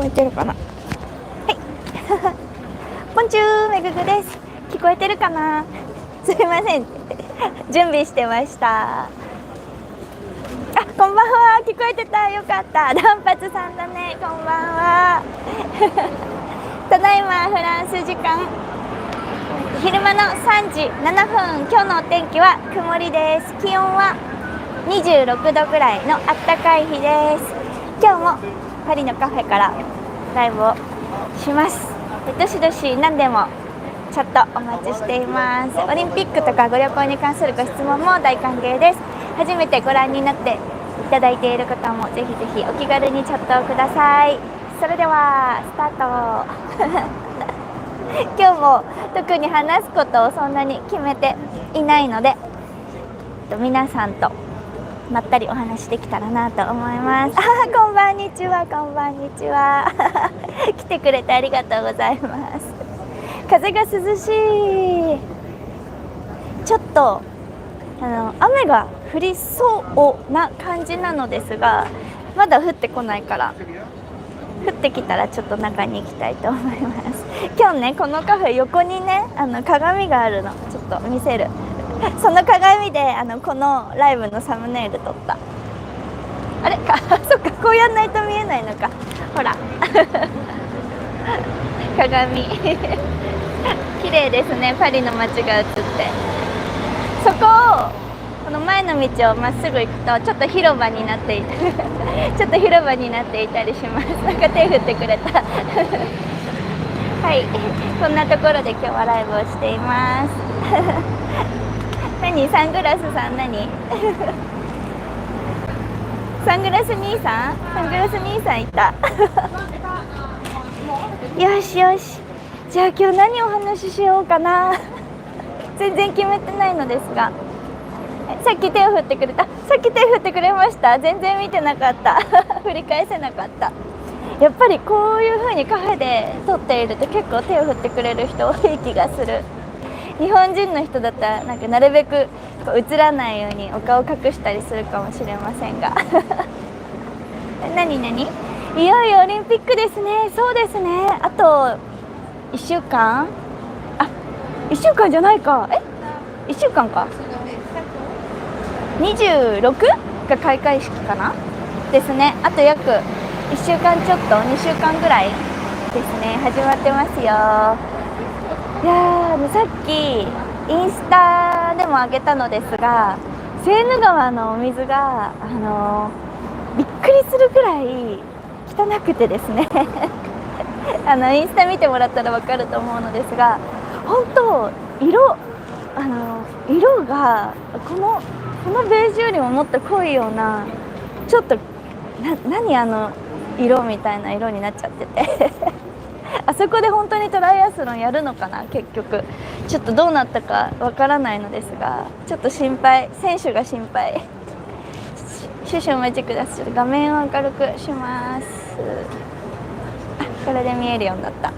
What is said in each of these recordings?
えてるかな。はい。ポンチューめぐぐです。聞こえてるかな。すいません。準備してました。あ、こんばんは。聞こえてた。よかった。断髪さんだね。こんばんは。ただいまフランス時間昼間の3時7分。今日のお天気は曇りです。気温は26度ぐらいのあったかい日です。今日もパリのカフェからライブをします。どしどし何でもチャットお待ちしています。オリンピックとかご旅行に関するご質問も大歓迎です。初めてご覧になっていただいている方もぜひぜひお気軽にチャットをください。それではスタート。今日も特に話すことをそんなに決めていないので、皆さんとまったりお話できたらなと思います。こんばんにちは、こんばんにちは。来てくれてありがとうございます。風が涼しい。ちょっと雨が降りそうな感じなのですが、まだ降ってこないから、降ってきたらちょっと中に行きたいと思います。今日ね、このカフェ横にね鏡があるの。ちょっと見せる。その鏡でこのライブのサムネイル撮った。あれかそっか、こうやんないと見えないのか。ほら鏡綺麗ですね。パリの街が映って、そこをこの前の道をまっすぐ行くとちょっと広場になっていたちょっと広場になっていたりします。なんか手振ってくれたはい、こんなところで今日はライブをしています何、サングラスさん何サングラス兄さん、サングラス兄さんいたよしよし、じゃあ今日何お話ししようかな全然決めてないのですが、さっき手を振ってくれた。さっき手振ってくれました。全然見てなかった振り返せなかった。やっぱりこういう風にカフェで撮っていると結構手を振ってくれる人多い気がする。日本人の人だったらなんかなるべく映らないようにお顔隠したりするかもしれませんが何いよいよオリンピックですね。そうですね、あと1週間、あ、1週間じゃないか、1週間か、26が開会式かなですね。あと約1週間ちょっと、2週間ぐらいですね。始まってますよ。いやさっきインスタでも上げたのですが、セーヌ川のお水がびっくりするくらい汚くてですねインスタ見てもらったら分かると思うのですが、本当色がこのベージュよりももっと濃いような、ちょっと何色みたいな色になっちゃっててあそこで本当にトライアスロンやるのかな。結局ちょっとどうなったかわからないのですが、ちょっと心配、選手が心配。少々お待ちください。画面を明るくします。これで見えるようになった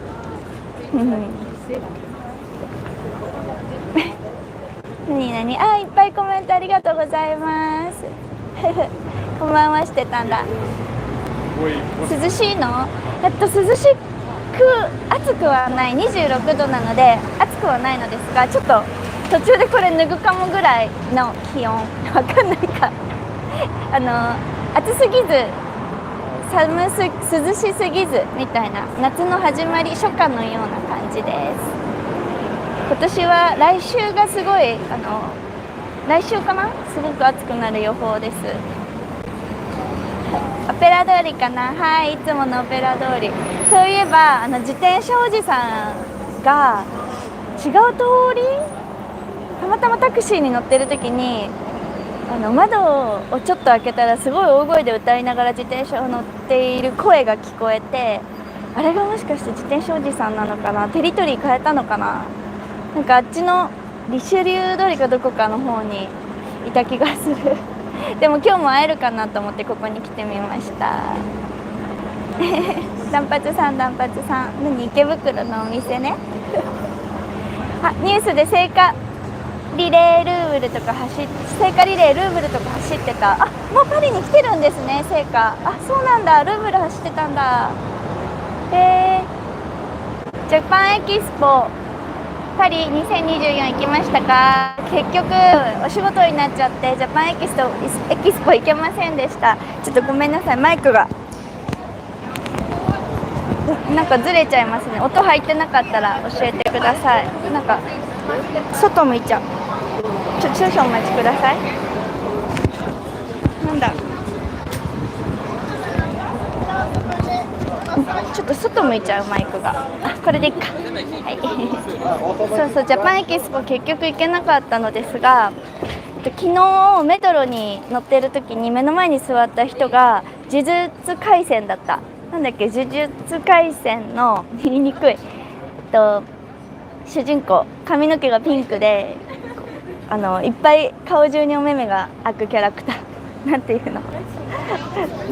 何いっぱいコメントありがとうございますこんばんはしてたんだ。涼しいの？涼しく暑くはない。26度なので暑くはないのですが、ちょっと途中でこれ脱ぐかもぐらいの気温わかんないか暑すぎず涼しすぎずみたいな、夏の始まり、初夏のような感じです。今年は来週がすごい来週かな、すごく暑くなる予報です。オペラ通りかな。はい、いつものオペラ通り。そういえば自転車おじさんが違う通り、たまたまタクシーに乗ってる時に窓をちょっと開けたらすごい大声で歌いながら自転車を乗っている声が聞こえて、あれがもしかして自転車おじさんなのかな、テリトリー変えたのかな、なんかあっちのリシュリュー通りかどこかの方にいた気がするでも今日も会えるかなと思ってここに来てみました断髪さん、何、池袋のお店ねあ、ニュースで聖火リレールーブルとか聖火リレールーブルとか走ってた。あ、もうパリに来てるんですね、聖火。あ、そうなんだ、ルーブル走ってたんだ。ジャパンエキスポパリ2024行きましたか？結局お仕事になっちゃってジャパンエキスポ行けませんでした。ちょっとごめんなさい、マイクがなんかずれちゃいますね。音入ってなかったら教えてください。なんか外向いちゃう。少々お待ちください。なんだ、ちょっと外向いちゃうマイクが。あ、これでいいか。はいそうそう、ジャパンエキスポ結局行けなかったのですが、昨日メトロに乗ってる時に目の前に座った人が呪術廻戦だった。なんだっけ、呪術廻戦の言いにくい、主人公、髪の毛がピンクでいっぱい顔中にお目目が開くキャラクターなんていうの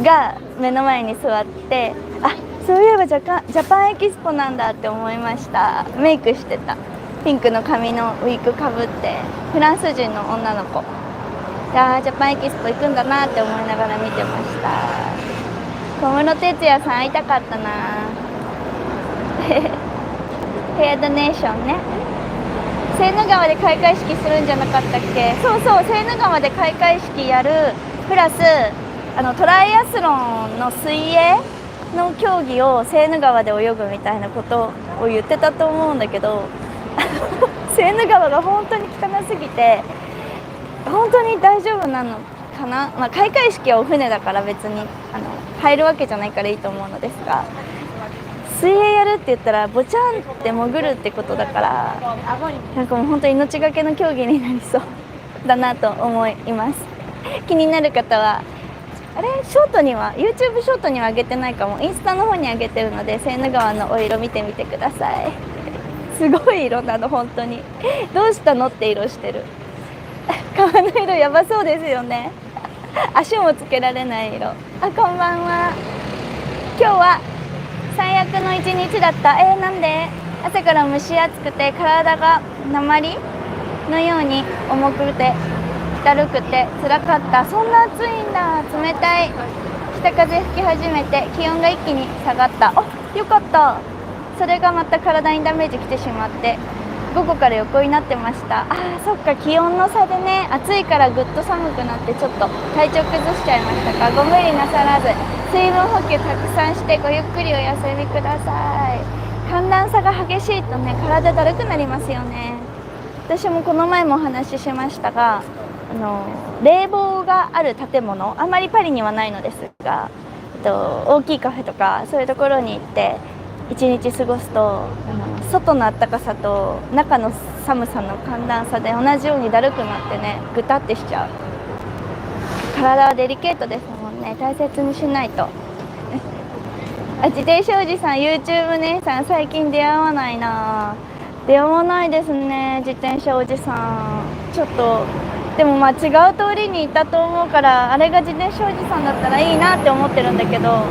が目の前に座って、あ、そういえばジャパンエキスポなんだって思いました。メイクしてた。ピンクの髪のウィッグかぶって、フランス人の女の子。ジャパンエキスポ行くんだなって思いながら見てました。小室哲哉さん会いたかったなヘアドネーションね。セーヌ川で開会式するんじゃなかったっけ？そうそう、セーヌ川で開会式やるプラストライアスロンの水泳の競技をセーヌ川で泳ぐみたいなことを言ってたと思うんだけどセーヌ川が本当に汚すぎて本当に大丈夫なのかな。まあ、開会式はお船だから別に入るわけじゃないからいいと思うのですが、水泳やるって言ったらボチャンって潜るってことだから、なんかもう本当に命がけの競技になりそうだなと思います。気になる方はあれ、ショートには YouTube ショートには上げてないかも、インスタの方に上げてるのでセーヌ川のお色見てみてくださいすごい色なの、本当に。どうしたのって色してる川の色やばそうですよね足もつけられない色。あ、こんばんは。今日は最悪の一日だった。なんで？朝から蒸し暑くて体が鉛のように重くてだるくて辛かった。そんな暑いんだ。冷たい北風吹き始めて気温が一気に下がった。あ、よかった。それがまた体にダメージきてしまって午後から横になってました。そっか、気温の差でね、暑いからぐっと寒くなってちょっと体調崩しちゃいましたか。ご無理なさらず水分補給たくさんしてごゆっくりお休みください。寒暖差が激しいとね、体だるくなりますよね。私もこの前もお話ししましたが、冷房がある建物、あまりパリにはないのですが、大きいカフェとかそういうところに行って一日過ごすと、外の暖かさと中の寒さの寒暖差で同じようにだるくなってね、ぐたってしちゃう。体はデリケートですもんね。大切にしないと自転車おじさん、 YouTube 姉さん最近出会わないな。出会わないですね、自転車おじさん。ちょっとでもまあ違う通りにいたと思うから、あれが自転車おじさんだったらいいなって思ってるんだけど、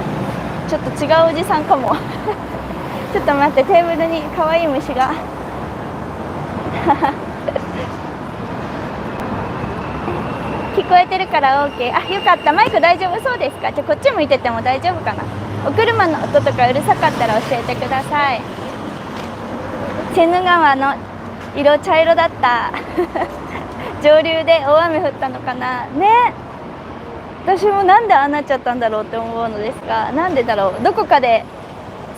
ちょっと違うおじさんかもちょっと待って、テーブルに可愛い虫が聞こえてるから OK。 あ、よかった。マイク大丈夫そうですか？じゃあこっち向いてても大丈夫かな。お車の音とかうるさかったら教えてください。セーヌ川の色茶色だった上流で大雨降ったのかなね。私もなんでああなっちゃったんだろうって思うのですが、なんでだろう。どこかで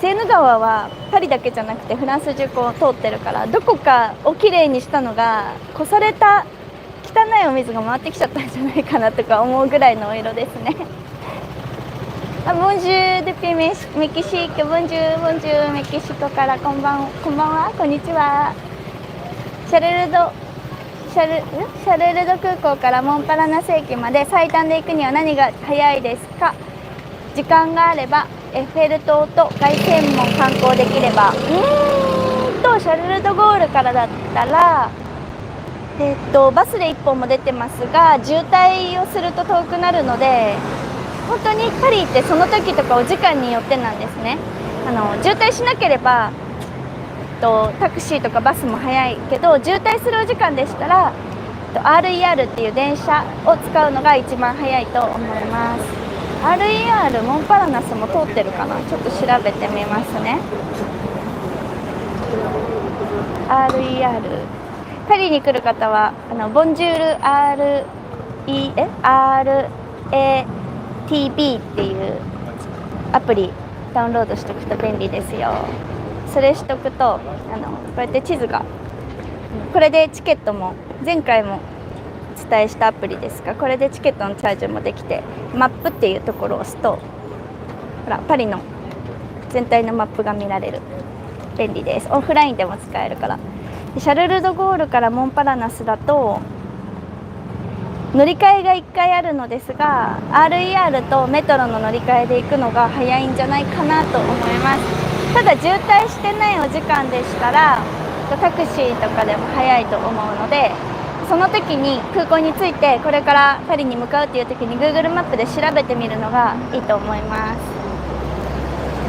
セーヌ川はパリだけじゃなくてフランス中こう通ってるから、どこかをきれいにしたのがこされた汚いお水が回ってきちゃったんじゃないかなとか思うぐらいのお色ですねボンジューデピメキシーク、ボンジューメキシコからこんばんは、こんにちは。シャルルド空港からモンパラナス駅まで最短で行くには何が早いですか？時間があればエッフェル塔と凱旋門観光できれば。シャルル・ド・ゴールからだったらバスで1本も出てますが、渋滞をすると遠くなるので、本当にパリってその時とかお時間によってなんですね。渋滞しなければタクシーとかバスも早いけど、渋滞するお時間でしたらRER っていう電車を使うのが一番早いと思います。RER モンパラナスも通ってるかな、ちょっと調べてみますね。 RER パリに来る方はボンジュール RATB っていうアプリダウンロードしておくと便利ですよ。それしとくとこうやって地図が、これでチケットも前回もお伝えしたアプリですが、これでチケットのチャージもできて、マップっていうところを押すとほらパリの全体のマップが見られる。便利です。オフラインでも使えるから。シャルル・ド・ゴールからモンパラナスだと乗り換えが1回あるのですが、 RER とメトロの乗り換えで行くのが早いんじゃないかなと思います。ただ渋滞してないお時間でしたらタクシーとかでも早いと思うので、その時に空港に着いてこれからパリに向かうっていう時に Google マップで調べてみるのがいいと思います。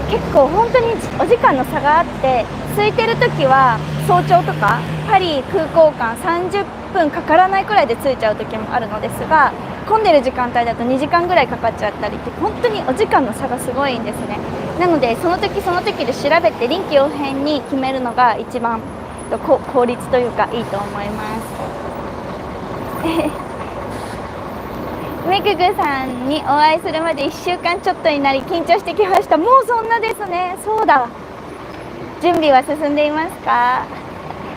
結構本当にお時間の差があって、空いてる時は早朝とかパリ空港間30分かからないくらいで着いちゃう時もあるのですが、混んでる時間帯だと2時間ぐらいかかっちゃったりって、本当にお時間の差がすごいんですね。なのでその時その時で調べて臨機応変に決めるのが一番効率というかいいと思いますめぐぐさんにお会いするまで1週間ちょっとになり緊張してきました。もうそんなですね。そうだ、準備は進んでいますか？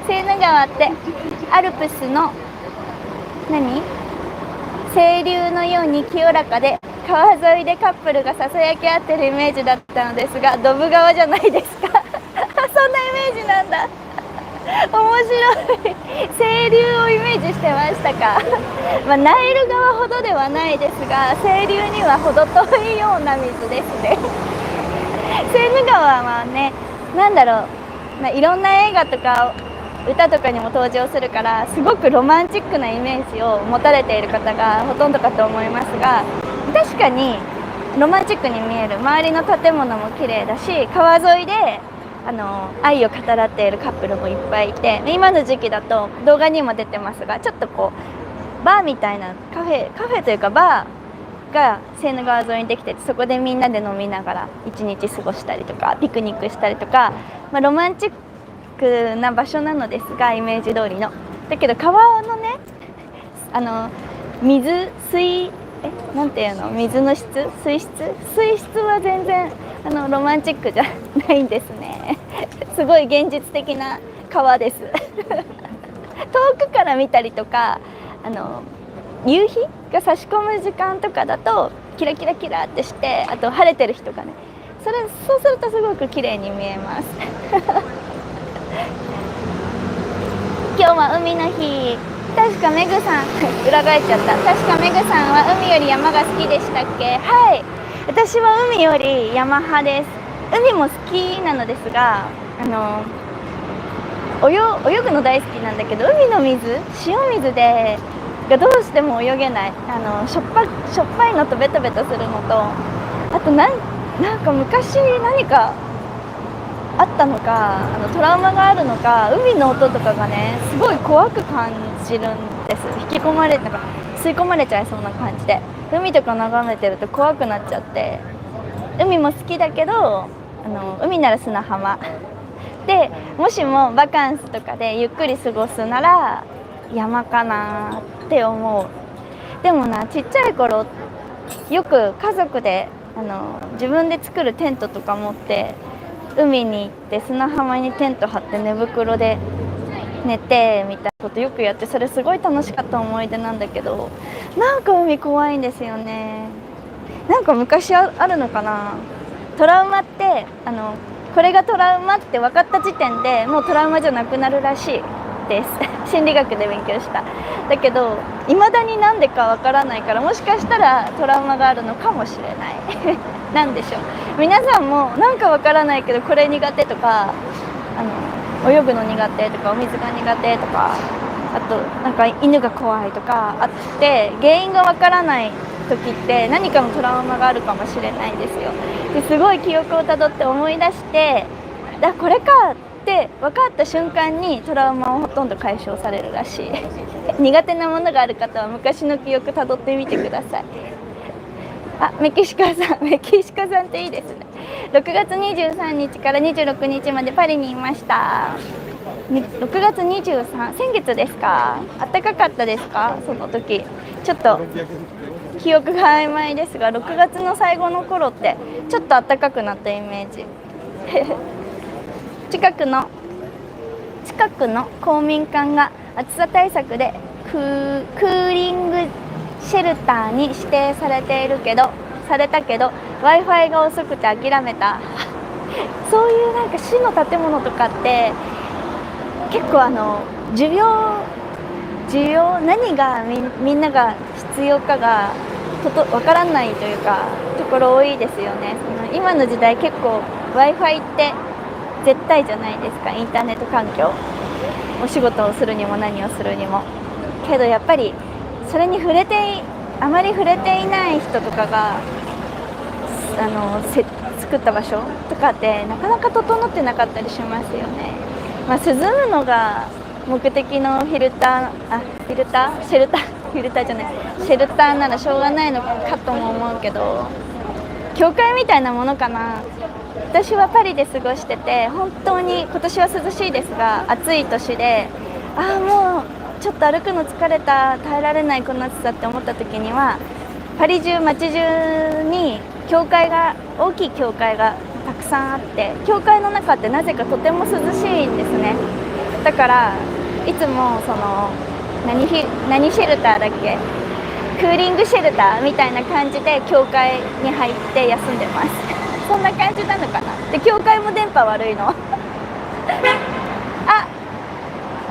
セーヌ川ってアルプスの清流のように清らかで、川沿いでカップルがささやき合ってるイメージだったのですが、ドブ川じゃないですかそんなイメージなんだ面白い清流をイメージしてましたかナイル川ほどではないですが、清流には程遠いような水ですねセーヌ川はね、なんだろう、いろんな映画とか歌とかにも登場するから、すごくロマンチックなイメージを持たれている方がほとんどかと思いますが、確かにロマンチックに見える。周りの建物も綺麗だし、川沿いで愛を語らっているカップルもいっぱいいて、今の時期だと動画にも出てますが、ちょっとこうバーみたいなカフェというかバーがセーヌ川沿いにできてて、そこでみんなで飲みながら一日過ごしたりとかピクニックしたりとか、ロマンチックな場所なのですが、イメージ通りの。だけど川のね、なんていうの、水の質、水質は全然ロマンチックじゃないんですねすごい現実的な川です遠くから見たりとか、夕日が差し込む時間とかだとキラキラキラってして、あと晴れてる日とかね、そうするとすごく綺麗に見えます今日は海の日。確かメグさん裏返っちゃった。確かメグさんは海より山が好きでしたっけ？はい、私は海より山派です。海も好きなのですが、泳ぐの大好きなんだけど、海の水、塩水でがどうしても泳げない。しょっぱいのとベトベトするのと、あとなんか昔何かあったのか、トラウマがあるのか、海の音とかがねすごい怖く感じるんです。吸い込まれちゃいそうな感じで、海とか眺めてると怖くなっちゃって、海も好きだけど海なら砂浜で、もしもバカンスとかでゆっくり過ごすなら山かなって思う。でもな、ちっちゃい頃よく家族で自分で作るテントとか持って海に行って砂浜にテント張って寝袋で寝てみたいなことよくやって、それすごい楽しかった思い出なんだけど、なんか海怖いんですよね。なんか昔あるのかな。トラウマってこれがトラウマって分かった時点でもうトラウマじゃなくなるらしいです心理学で勉強した。だけど未だになんでか分からないから、もしかしたらトラウマがあるのかもしれないなんでしょう。皆さんもなんか分からないけどこれ苦手とか、泳ぐの苦手とかお水が苦手とか、あとなんか犬が怖いとかあって、原因が分からない時って何かのトラウマがあるかもしれないんですよ。ですごい記憶をたどって思い出して、これかって分かった瞬間にトラウマをほとんど解消されるらしい苦手なものがある方は昔の記憶たどってみてください。あ、メキシコさん、メキシコさんっていいですね。6月23日から26日までパリにいました。6月23、先月ですか？暖かかったですか？その時ちょっと記憶が曖昧ですが、6月の最後の頃ってちょっと暖かくなったイメージ近くの公民館が暑さ対策でクーリングシェルターに指定されたけど Wi-Fi が遅くて諦めたそういうなんか市の建物とかって結構需要何がみんなが必要かがわからないというかところ多いですよね。今の時代結構 Wi-Fi って絶対じゃないですか。インターネット環境、お仕事をするにも何をするにも。けどやっぱりそれにあまり触れていない人とかが作った場所とかってなかなか整ってなかったりしますよね。涼むのが目的のシェルターならしょうがないのかとも思うけど、教会みたいなものかな。私はパリで過ごしてて、本当に今年は涼しいですが暑い年で、もうちょっと歩くの疲れた、耐えられないこの暑さって思った時には、パリ中街中に大きい教会がたくさんあって、教会の中ってなぜかとても涼しいんですね。だからいつも何シェルターだっけ、クーリングシェルターみたいな感じで教会に入って休んでますそんな感じなのかな。で、教会も電波悪いのあ、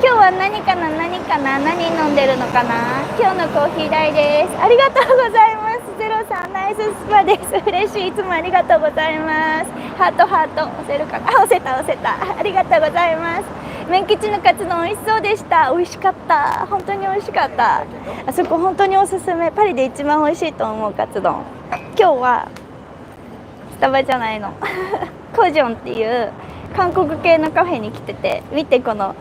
今日は何飲んでるのかな。今日のコーヒー代です。ありがとうございます。ゼロさんナイススパです。嬉しい、いつもありがとうございます。ハート押せるかな。押せたありがとうございます。麺吉のカツ丼美味しそうでした。美味しかった、本当に美味しかった。あそこ本当におすすめ。パリで一番美味しいと思うカツ丼。今日はスタバじゃないのコジョンっていう韓国系のカフェに来てて、見てこの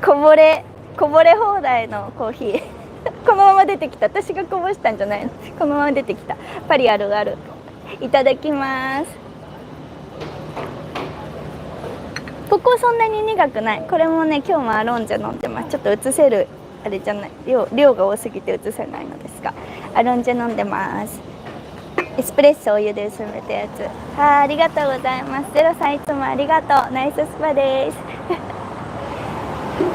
こぼれ放題のコーヒーこのまま出てきた。私がこぼしたんじゃないの。このまま出てきた。パリあるある。いただきます。ここそんなに苦くない。これもね、今日もアロンジェ飲んでます。ちょっと映せるあれじゃない、量が多すぎて映せないのですが、アロンジェ飲んでます。エスプレッソお湯で薄めたやつ。ありがとうございます。ゼロさんいつもありがとう。ナイススパです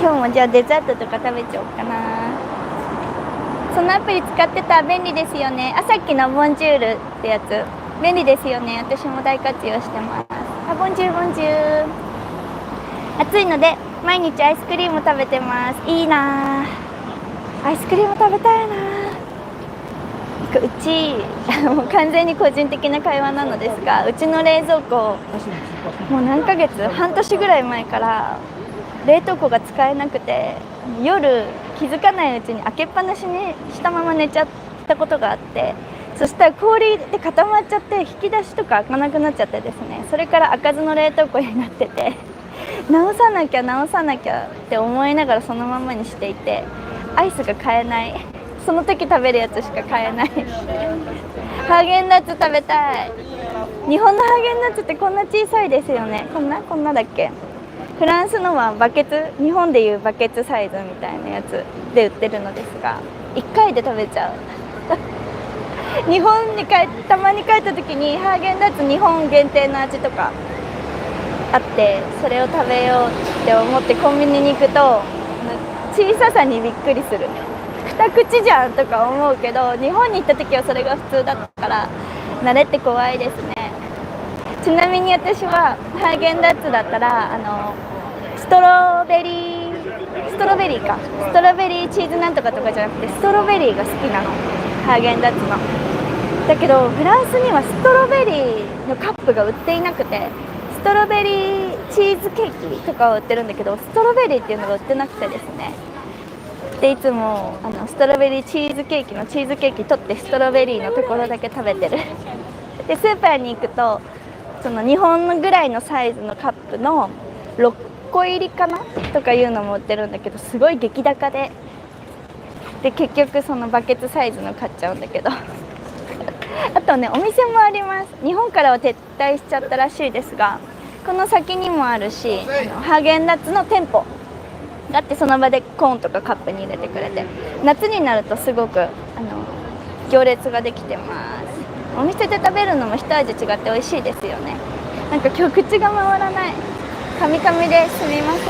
今日もじゃあデザートとか食べちゃおうかな。そのアプリ使ってた。便利ですよね。さっきのボンジュールってやつ便利ですよね。私も大活用してます。ボンジュール。暑いので毎日アイスクリーム食べてます。いいな、アイスクリーム食べたいな。うちもう完全に個人的な会話なのですが、うちの冷蔵庫もう何ヶ月、半年ぐらい前から冷凍庫が使えなくて、夜気づかないうちに開けっぱなしにしたまま寝ちゃったことがあって、そしたら氷で固まっちゃって引き出しとか開かなくなっちゃってですね、それから開かずの冷凍庫になってて直さなきゃって思いながらそのままにしていて、アイスが買えない。その時食べるやつしか買えないハーゲンダッツ食べたい。日本のハーゲンダッツってこんな小さいですよね。こんなだっけ。フランスのはバケツ、日本でいうバケツサイズみたいなやつで売ってるのですが、1回で食べちゃう日本にたまに帰った時にハーゲンダッツ日本限定の味とかあって、それを食べようって思ってコンビニに行くと小ささにびっくりする。2口じゃんとか思うけど、日本に行った時はそれが普通だったから慣れって怖いですね。ちなみに私はハーゲンダッツだったらストロベリーチーズなんとかとかじゃなくてストロベリーが好きなの、ハーゲンダッツの。だけどフランスにはストロベリーのカップが売っていなくて、ストロベリーチーズケーキとかは売ってるんだけど、ストロベリーっていうのが売ってなくてですね、でいつもストロベリーチーズケーキ取ってストロベリーのところだけ食べてるでスーパーに行くとその日本ぐらいのサイズのカップの6個入りかなとかいうのも売ってるんだけど、すごい激高で結局そのバケツサイズの買っちゃうんだけどあとね、お店もあります。日本からは撤退しちゃったらしいですが、この先にもあるし、ハーゲンダッツの店舗があって、その場でコーンとかカップに入れてくれて、夏になるとすごく行列ができてます。お店で食べるのも一味違って美味しいですよね。なんか今日口が回らない、カミカミですみません。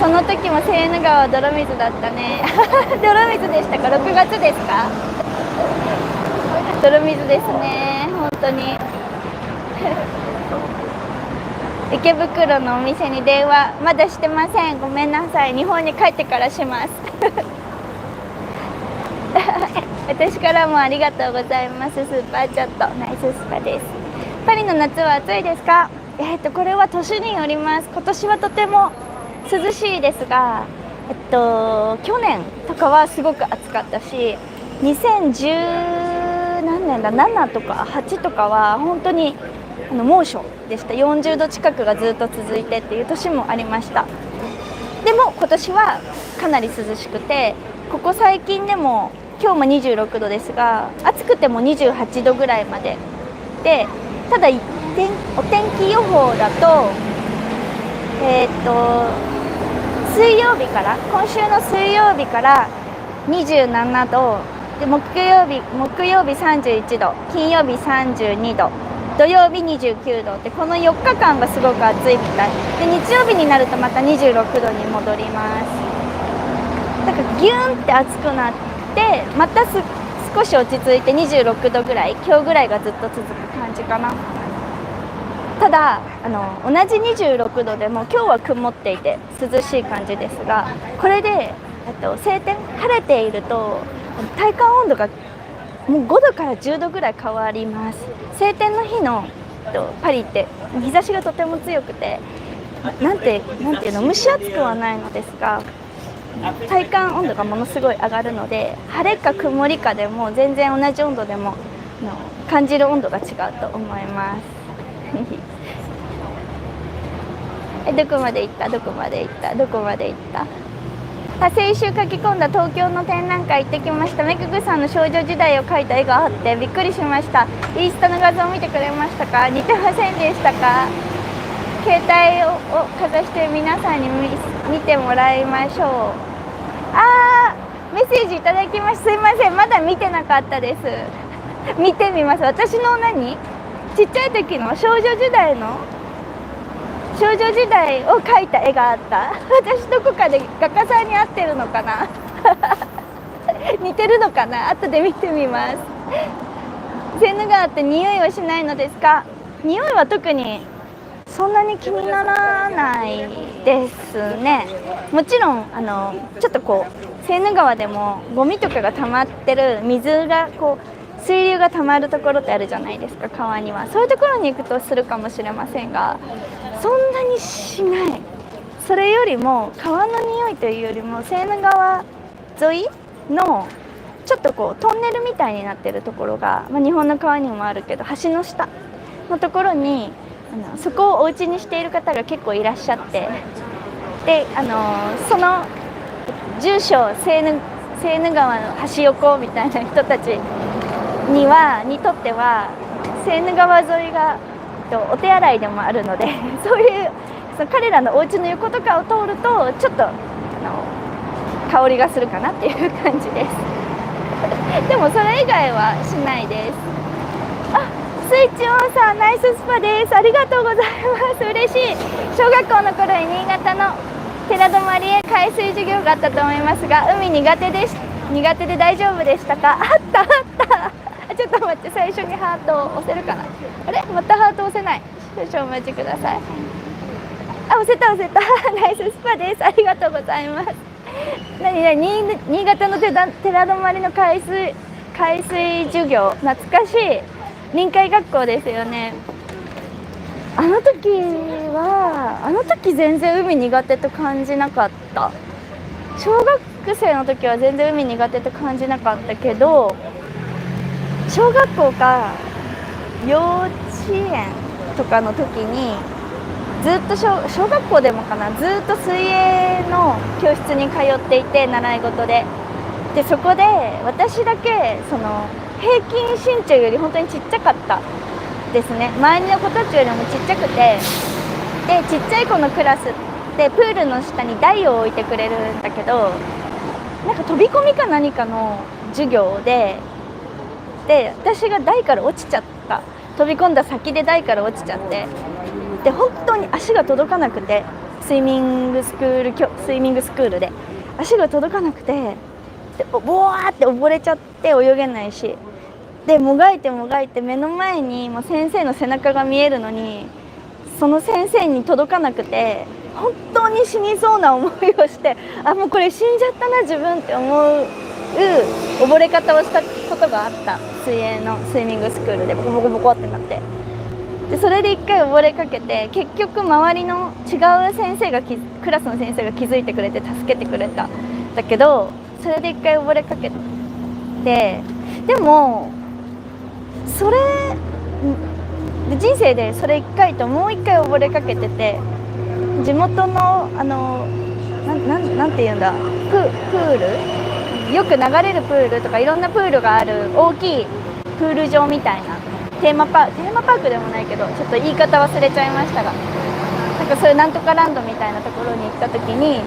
その時もセーヌ川は泥水だったね。泥水でしたか。6月ですか。泥水ですね、本当に。池袋のお店に電話まだしてません。ごめんなさい。日本に帰ってからします。私からもありがとうございます。スーパーチャットナイススパです。パリの夏は暑いですか。これは年によります。今年はとても涼しいですが、去年とかはすごく暑かったし、2010何年だ7とか8とかは本当に猛暑でした。40度近くがずっと続いてっていう年もありました。でも今年はかなり涼しくて、ここ最近でも今日も26度ですが、暑くても28度ぐらいまでで、ただお天気予報だと今週の水曜日から27度で、木曜日31度、金曜日32度、土曜日29度で、この4日間がすごく暑いみたいで、日曜日になるとまた26度に戻ります。だからギューンって暑くなって、また少し落ち着いて26度ぐらい、今日ぐらいがずっと続く感じかな。ただ同じ26度でも今日は曇っていて涼しい感じですが、これで晴天晴れていると体感温度がもう5度から10度ぐらい変わります。晴天の日のパリって日差しがとても強くて、なんていうの、蒸し暑くはないのですが、体感温度がものすごい上がるので、晴れか曇りかでも全然同じ温度でも感じる温度が違うと思います。どこまで行った先週書き込んだ東京の展覧会行ってきました。メググさんの少女時代を描いた絵があってびっくりしました。インスタの画像を見てくれましたか。似てませんでしたか。携帯をかざして皆さんに見てもらいましょう。メッセージいただきました。すいません、まだ見てなかったです。見てみます。私のちっちゃい時の少女時代を描いた絵があった。私どこかで画家さんに会ってるのかな。似てるのかな。後で見てみます。セーヌ川って匂いはしないのですか。匂いは特にそんなに気にならないですね。もちろんちょっとセーヌ川でもゴミとかが溜まってる、水が水流が溜まるところってあるじゃないですか、川には。そういうところに行くとするかもしれませんが、そんなにしない。それよりも川の匂いというよりも、セーヌ川沿いのちょっとトンネルみたいになってるところが、日本の川にもあるけど橋の下のところにそこをお家にしている方が結構いらっしゃって、でその住所セーヌ川の橋横みたいな人たちにとってはセーヌ川沿いがお手洗いでもあるので、そういう彼らのお家の横とかを通るとちょっと香りがするかなっていう感じです。でもそれ以外はしないです。スイッチオンさん、ナイススパです。ありがとうございます。嬉しい。小学校の頃に新潟の寺泊へ海水授業があったと思いますが、海苦手で大丈夫でしたか。あった。ちょっと待って、最初にハートを押せるかな。あれ、またハート押せない。少々お待ちください。押せた。ナイススパです。ありがとうございます。新潟の寺泊の海水授業、懐かしい。臨海学校ですよね。あの時全然海苦手と感じなかった。小学生の時は全然海苦手と感じなかったけど、小学校か幼稚園とかの時にずっと小学校でもかな、ずっと水泳の教室に通っていて、習い事でそこで私だけ平均身長より本当にちっちゃかったですね。周りの子たちよりもちっちゃくて、でちっちゃい子のクラスってプールの下に台を置いてくれるんだけど、なんか飛び込みか何かの授業で私が台から落ちちゃった。飛び込んだ先で台から落ちちゃって、で本当に足が届かなくて、スイミングスクールで足が届かなくて、でボワーって溺れちゃって泳げないし、でもがいて目の前にもう先生の背中が見えるのに、その先生に届かなくて本当に死にそうな思いをして、もうこれ死んじゃったな自分って思う溺れ方をしたことがあった。スイミングスクールでボコボコボコってなって、でそれで一回溺れかけて、結局周りの違う先生がクラスの先生が気づいてくれて助けてくれたんだけど、それで一回溺れかけて、でもそれ人生でそれ1回ともう1回溺れかけてて、地元のなんていうんだ、プール、よく流れるプールとかいろんなプールがある大きいプール場みたいなテーマパークでもないけど、ちょっと言い方忘れちゃいましたが、なんかそういうなんとかランドみたいなところに行った時に、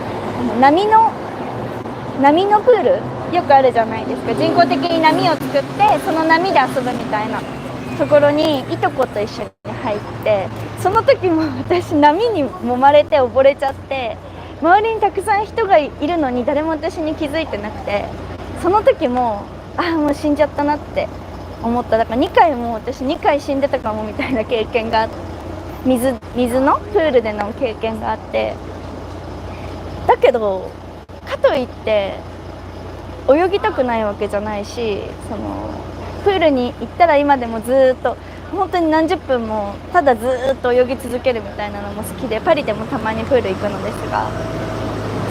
波のプールよくあるじゃないですか。人工的に波を作ってその波で遊ぶみたいなところにいとこと一緒に入って、その時も私波に揉まれて溺れちゃって、周りにたくさん人がいるのに誰も私に気づいてなくて、その時ももう死んじゃったなって思った。だから私2回死んでたかもみたいな経験が、水のプールでの経験があって、だけどかといって泳ぎたくないわけじゃないし、プールに行ったら今でもずっと本当に何十分もただずっと泳ぎ続けるみたいなのも好きで、パリでもたまにプール行くのですが、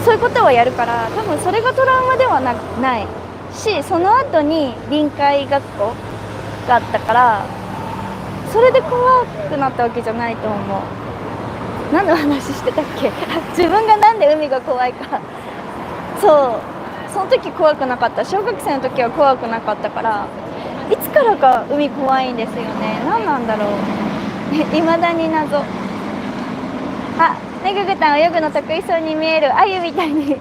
そういうことをやるから、多分それがトラウマではないし、その後に臨海学校があったから、それで怖くなったわけじゃないと思う。何の話してたっけ自分がなんで海が怖いか。その時怖くなかった。小学生の時は怖くなかったから、いつからか海怖いんですよね。何なんだろう未だに謎。めぐぐたん泳ぐの得意そうに見える。あゆみたいに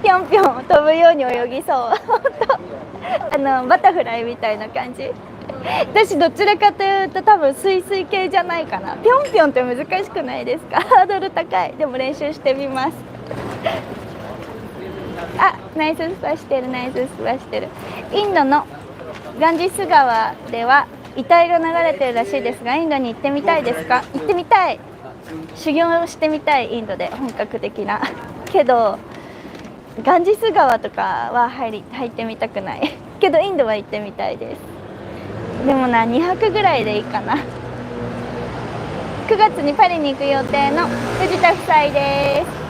ぴょんぴょん飛ぶように泳ぎそう。バタフライみたいな感じ。私どちらかというと多分スイスイ系じゃないかな。ぴょんぴょんって難しくないですか？ハードル高い。でも練習してみます。ナイススパしてる。インドのガンジス川では遺体が流れてるらしいですが、インドに行ってみたいですか？行ってみたい。修行をしてみたい。インドで本格的なけど、ガンジス川とかは入ってみたくないけど、インドは行ってみたいです。でも2泊ぐらいでいいかな。9月にパリに行く予定の藤田夫妻です。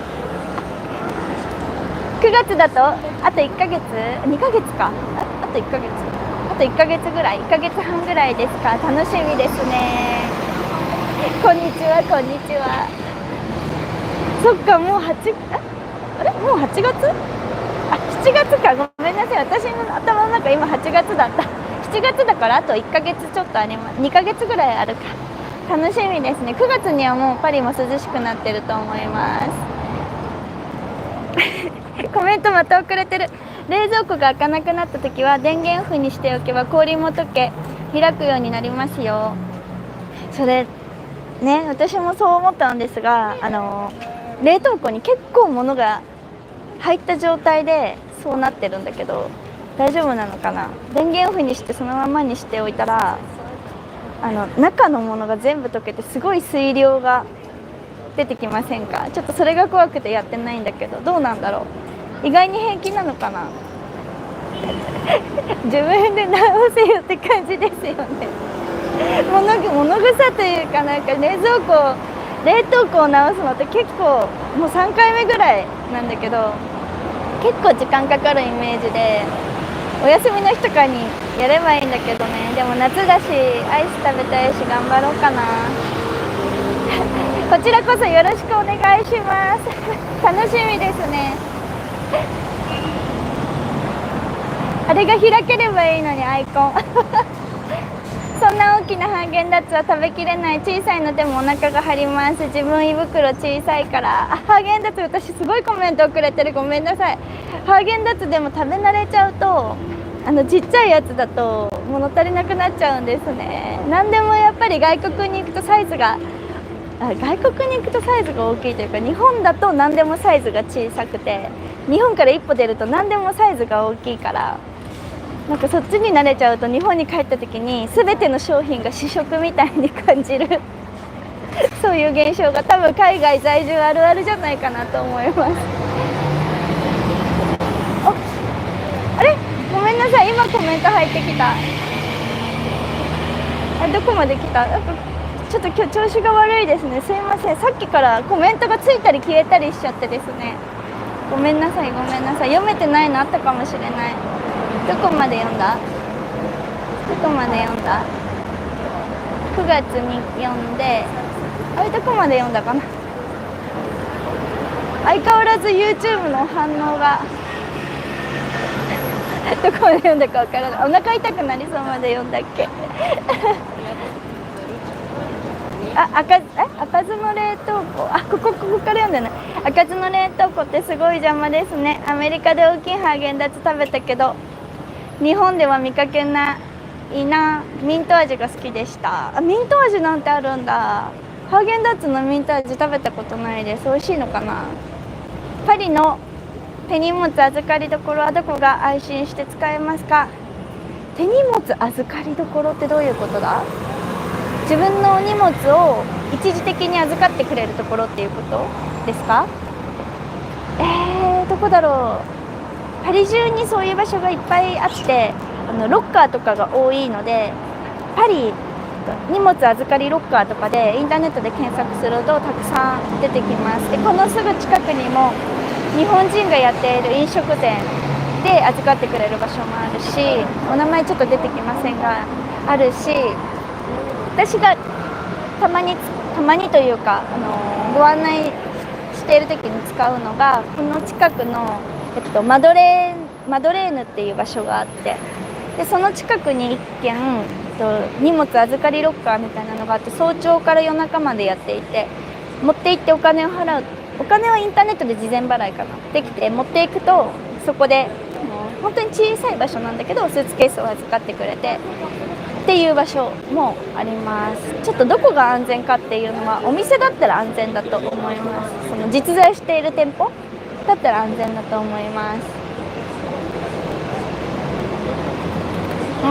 9月だとあと1ヶ月2ヶ月か、あと1ヶ月ぐらい、1ヶ月半ぐらいですか。楽しみですね。こんにちは。そっか、もう8月7月か。ごめんなさい、私の頭の中今8月だった。7月だからあと1ヶ月ちょっとあります。2ヶ月ぐらいあるか。楽しみですね。9月にはもうパリも涼しくなってると思いますコメントまた遅れてる。冷蔵庫が開かなくなった時は電源オフにしておけば氷も溶け開くようになりますよ。それね、私もそう思ったんですが、冷凍庫に結構物が入った状態でそうなってるんだけど、大丈夫なのかな。電源オフにしてそのままにしておいたら、中のものが全部溶けてすごい水量が出てきませんか？ちょっとそれが怖くてやってないんだけど、どうなんだろう。意外に平気なのかな自分で直せよって感じですよね物臭というか、なんか冷凍庫を直すのって結構もう3回目ぐらいなんだけど、結構時間かかるイメージで、お休みの日とかにやればいいんだけどね。でも夏だしアイス食べたいし頑張ろうかなこちらこそよろしくお願いします楽しみですねあれが開ければいいのにアイコンそんな大きなハーゲンダッツは食べきれない。小さいのでもお腹が張ります。自分胃袋小さいから。ハーゲンダッツ、私すごいコメントをくれてる。ごめんなさい。ハーゲンダッツでも食べ慣れちゃうとちっちゃいやつだと物足りなくなっちゃうんですね。何でもやっぱり外国に行くとサイズが大きいというか、日本だと何でもサイズが小さくて、日本から一歩出ると何でもサイズが大きいから、なんかそっちに慣れちゃうと日本に帰った時に全ての商品が試食みたいに感じるそういう現象が多分海外在住あるあるじゃないかなと思います。あれ、ごめんなさい、今コメント入ってきた。どこまで来た？ちょっと今日調子が悪いですね。すいません。さっきからコメントがついたり消えたりしちゃってですね。ごめんなさい。読めてないのあったかもしれない。どこまで読んだ？ 9 月に読んで、どこまで読んだかな。相変わらず YouTube の反応がどこまで読んだか分からない。お腹痛くなりそうまで読んだっけ開かずの冷凍庫、ここから読んでない。開かずの冷凍庫ってすごい邪魔ですね。アメリカで大きいハーゲンダッツ食べたけど日本では見かけないな。ミント味が好きでした。ミント味なんてあるんだ。ハーゲンダッツのミント味食べたことないです。美味しいのかな。パリの手荷物預かりどころはどこが安心して使えますか？手荷物預かりどころってどういうことだ？自分の荷物を一時的に預かってくれるところっていうことですか？どこだろう。パリ中にそういう場所がいっぱいあって、ロッカーとかが多いので、パリ荷物預かりロッカーとかでインターネットで検索するとたくさん出てきます。でこのすぐ近くにも日本人がやっている飲食店で預かってくれる場所もあるし、お名前ちょっと出てきませんがあるし、私がたまにというかご案内している時に使うのがこの近くの、マドレーヌっていう場所があって、でその近くに一軒、荷物預かりロッカーみたいなのがあって、早朝から夜中までやっていて、持って行ってお金を払う。お金はインターネットで事前払いかなできて、持っていくとそこで本当に小さい場所なんだけどスーツケースを預かってくれてっていう場所もあります。ちょっとどこが安全かっていうのは、お店だったら安全だと思います。その実在している店舗だったら安全だと思います。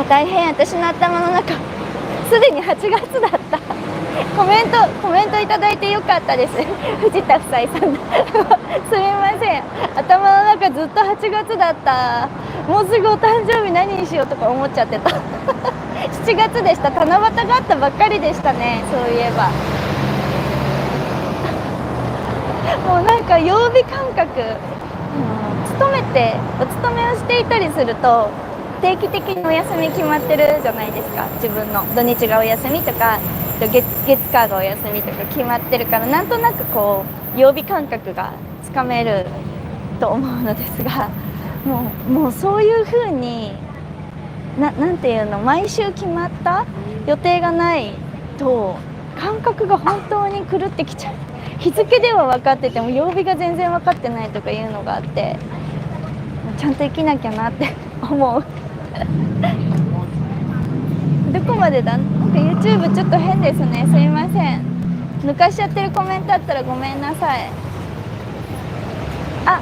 大変、私の頭の中すでに8月だった。コメントいただいてよかったです。藤田夫妻さんすみません、頭の中ずっと8月だった。もうすぐお誕生日何にしようとか思っちゃってた7月でした。七夕があったばっかりでしたね、そういえば。もうなんか曜日感覚、お勤めをしていたりすると定期的にお休み決まってるじゃないですか。自分の土日がお休みとか月火がお休みとか決まってるから、なんとなくこう曜日感覚がつかめると思うのですが、もうそういう風になんていうの、毎週決まった予定がないと感覚が本当に狂ってきちゃう。日付では分かってても曜日が全然分かってないとかいうのがあって、ちゃんと生きなきゃなって思うどこまでだ。なんか YouTube ちょっと変ですね、すいません。抜かしちゃってるコメントあったらごめんなさい。ハ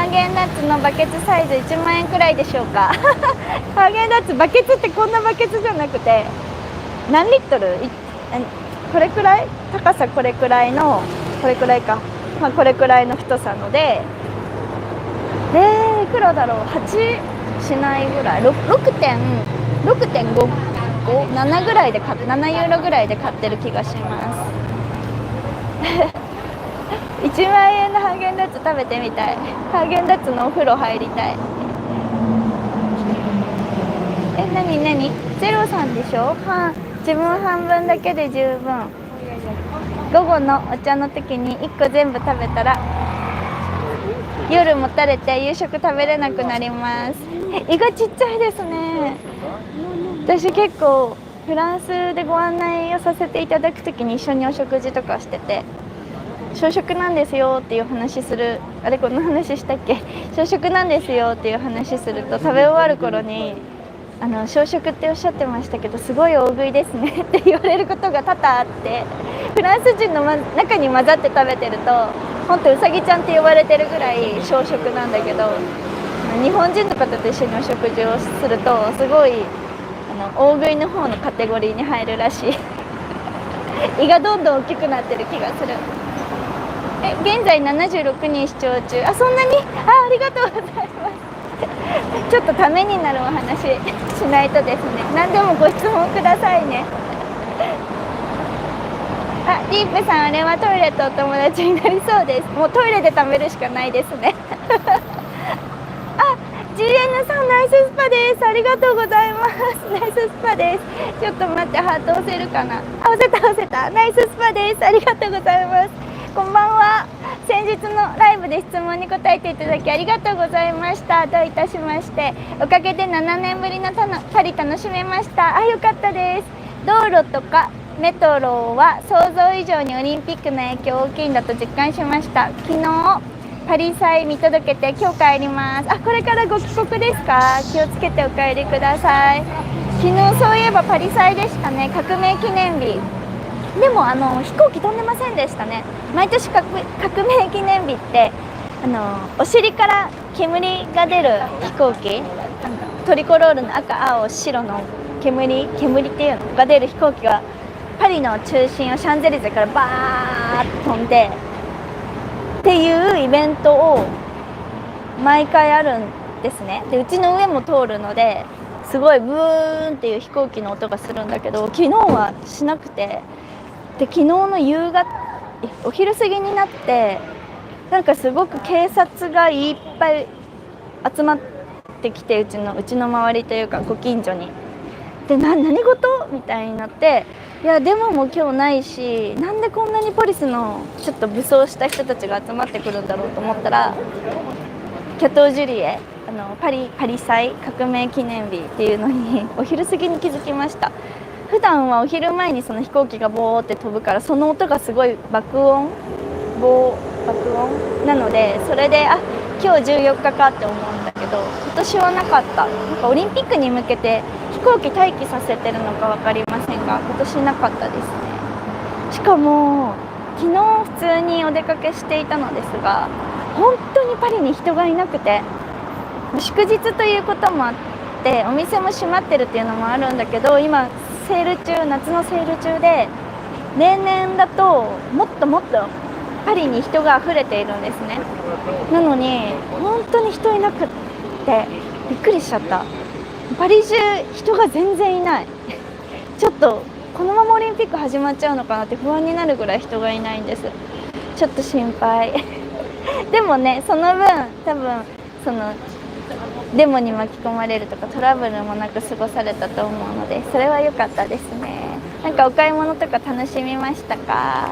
ーゲンダッツのバケツサイズ1万円くらいでしょうかハーゲンダッツバケツってこんなバケツじゃなくて、何リットル、これくらい、高さこれくらいの、これくらいか、これくらいの太さので、いくらだろう、8しないぐらい、6.5、7ぐらいで7ユーロぐらいで買ってる気がします1万円のハーゲンダッツ食べてみたい。ハーゲンダッツのお風呂入りたい。何03でしょ。自分半分だけで十分。午後のお茶の時に1個全部食べたら夜もたれて夕食食べれなくなります。胃がちっちゃいですね。私結構フランスでご案内をさせていただくときに一緒にお食事とかしてて、小食なんですよっていう話する、あれこの話したっけ、小食なんですよっていう話すると、食べ終わる頃に小食っておっしゃってましたけどすごい大食いですねって言われることが多々あって、フランス人の中に混ざって食べてると本当うさぎちゃんって呼ばれてるぐらい小食なんだけど、日本人の方と一緒にお食事をするとすごい大食いの方のカテゴリーに入るらしい胃がどんどん大きくなってる気がする。現在76人視聴中。そんなにありがとうございますちょっとためになるお話しないとですね。何でもご質問くださいね。ディープさん、あれはトイレとお友達になりそうです。もうトイレで食べるしかないですねGN さん、ナイススパです。ありがとうございます。ナイススパです。ちょっと待って、ハート押せるかな。押せた押せた。ナイススパです。ありがとうございます。こんばんは。先日のライブで質問に答えていただきありがとうございました。どういたしまして。おかげで7年ぶりのパリ楽しめました。よかったです。道路とかメトロは想像以上にオリンピックの影響大きいんだと実感しました。昨日パリ祭見届けて今日帰ります。これからご帰国ですか。気をつけてお帰りください。昨日そういえばパリ祭でしたね。革命記念日でも飛行機飛んでませんでしたね。毎年革命記念日ってお尻から煙が出る飛行機、トリコロールの赤青白の煙っていうのが出る飛行機がパリの中心をシャンゼリゼからバーッと飛んでっていうイベントを毎回あるんですね。でうちの上も通るのですごいブーンっていう飛行機の音がするんだけど、昨日はしなくて、で昨日の夕方お昼過ぎになってなんかすごく警察がいっぱい集まってきて、うちの周りというかご近所に。で何事みたいになって、いやデモも今日ないし、なんでこんなにポリスのちょっと武装した人たちが集まってくるんだろうと思ったら、キャトー・ジュリエパリ祭革命記念日っていうのにお昼過ぎに気づきました。普段はお昼前にその飛行機がボーって飛ぶから、その音がすごい爆音なので、それで今日14日かって思うんだけど、今年はなかった。なんかオリンピックに向けて飛行機待機させてるのか分かりませんが、今年なかったですね。しかも昨日普通にお出かけしていたのですが、本当にパリに人がいなくて、祝日ということもあってお店も閉まってるっていうのもあるんだけど、今セール中、夏のセール中で、例年だともっともっとパリに人が溢れているんですね。なのに本当に人いなくってびっくりしちゃった。パリ中人が全然いないちょっとこのままオリンピック始まっちゃうのかなって不安になるぐらい人がいないんです。ちょっと心配でもね、その分多分そのデモに巻き込まれるとかトラブルもなく過ごされたと思うので、それは良かったですね。なんかお買い物とか楽しみましたか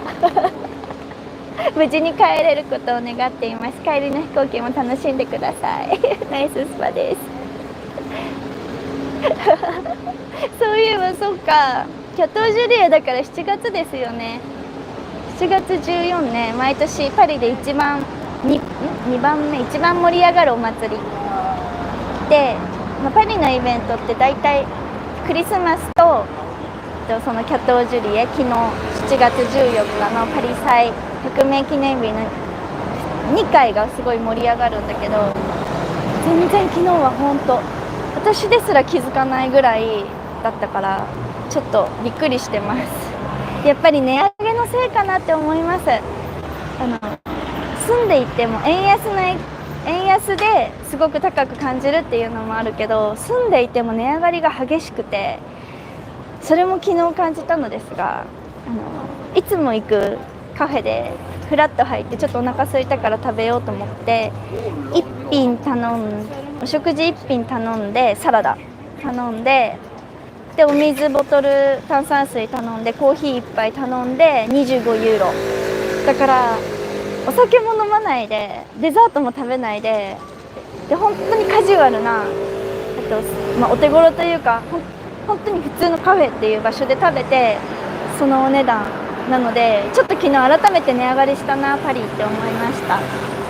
無事に帰れることを願っています。帰りの飛行機も楽しんでくださいナイススパですそういえばそっか、キャトー・ジュリエだから7月ですよね。7月14ね、毎年パリで一番盛り上がるお祭りで、パリのイベントって大体クリスマスとそのキャトー・ジュリエ、昨日7月14日のパリ祭革命記念日の2回がすごい盛り上がるんだけど、全然昨日は本当私ですら気づかないぐらいだったから、ちょっとびっくりしてます。やっぱり値上げのせいかなって思います。住んでいても円安ですごく高く感じるっていうのもあるけど、住んでいても値上がりが激しくて、それも昨日感じたのですが、いつも行くカフェでフラッと入ってちょっとお腹空いたから食べようと思ってお食事1品頼んで、サラダ頼んで、でお水ボトル炭酸水頼んで、コーヒー1杯頼んで25ユーロだから、お酒も飲まないでデザートも食べないで、本当にカジュアルな、お手頃というか本当に普通のカフェっていう場所で食べてそのお値段なので、ちょっと昨日改めて値上がりしたなパリって思いました。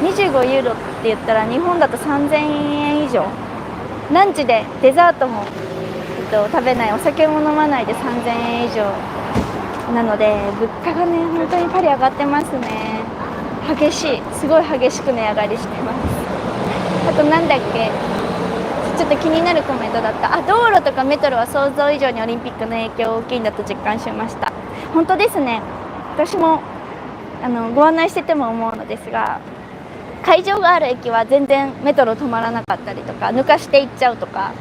25ユーロって言ったら日本だと3000円以上、ランチでデザートも、食べないお酒も飲まないで3000円以上なので、物価がね本当にパリ上がってますね。激しい、すごい激しく値上がりしてます。あとなんだっけ、ちょっと気になるコメントだった。道路とかメトロは想像以上にオリンピックの影響大きいんだと実感しました。本当ですね。私もご案内してても思うのですが、会場がある駅は全然メトロ止まらなかったりとか、抜かしていっちゃうとか、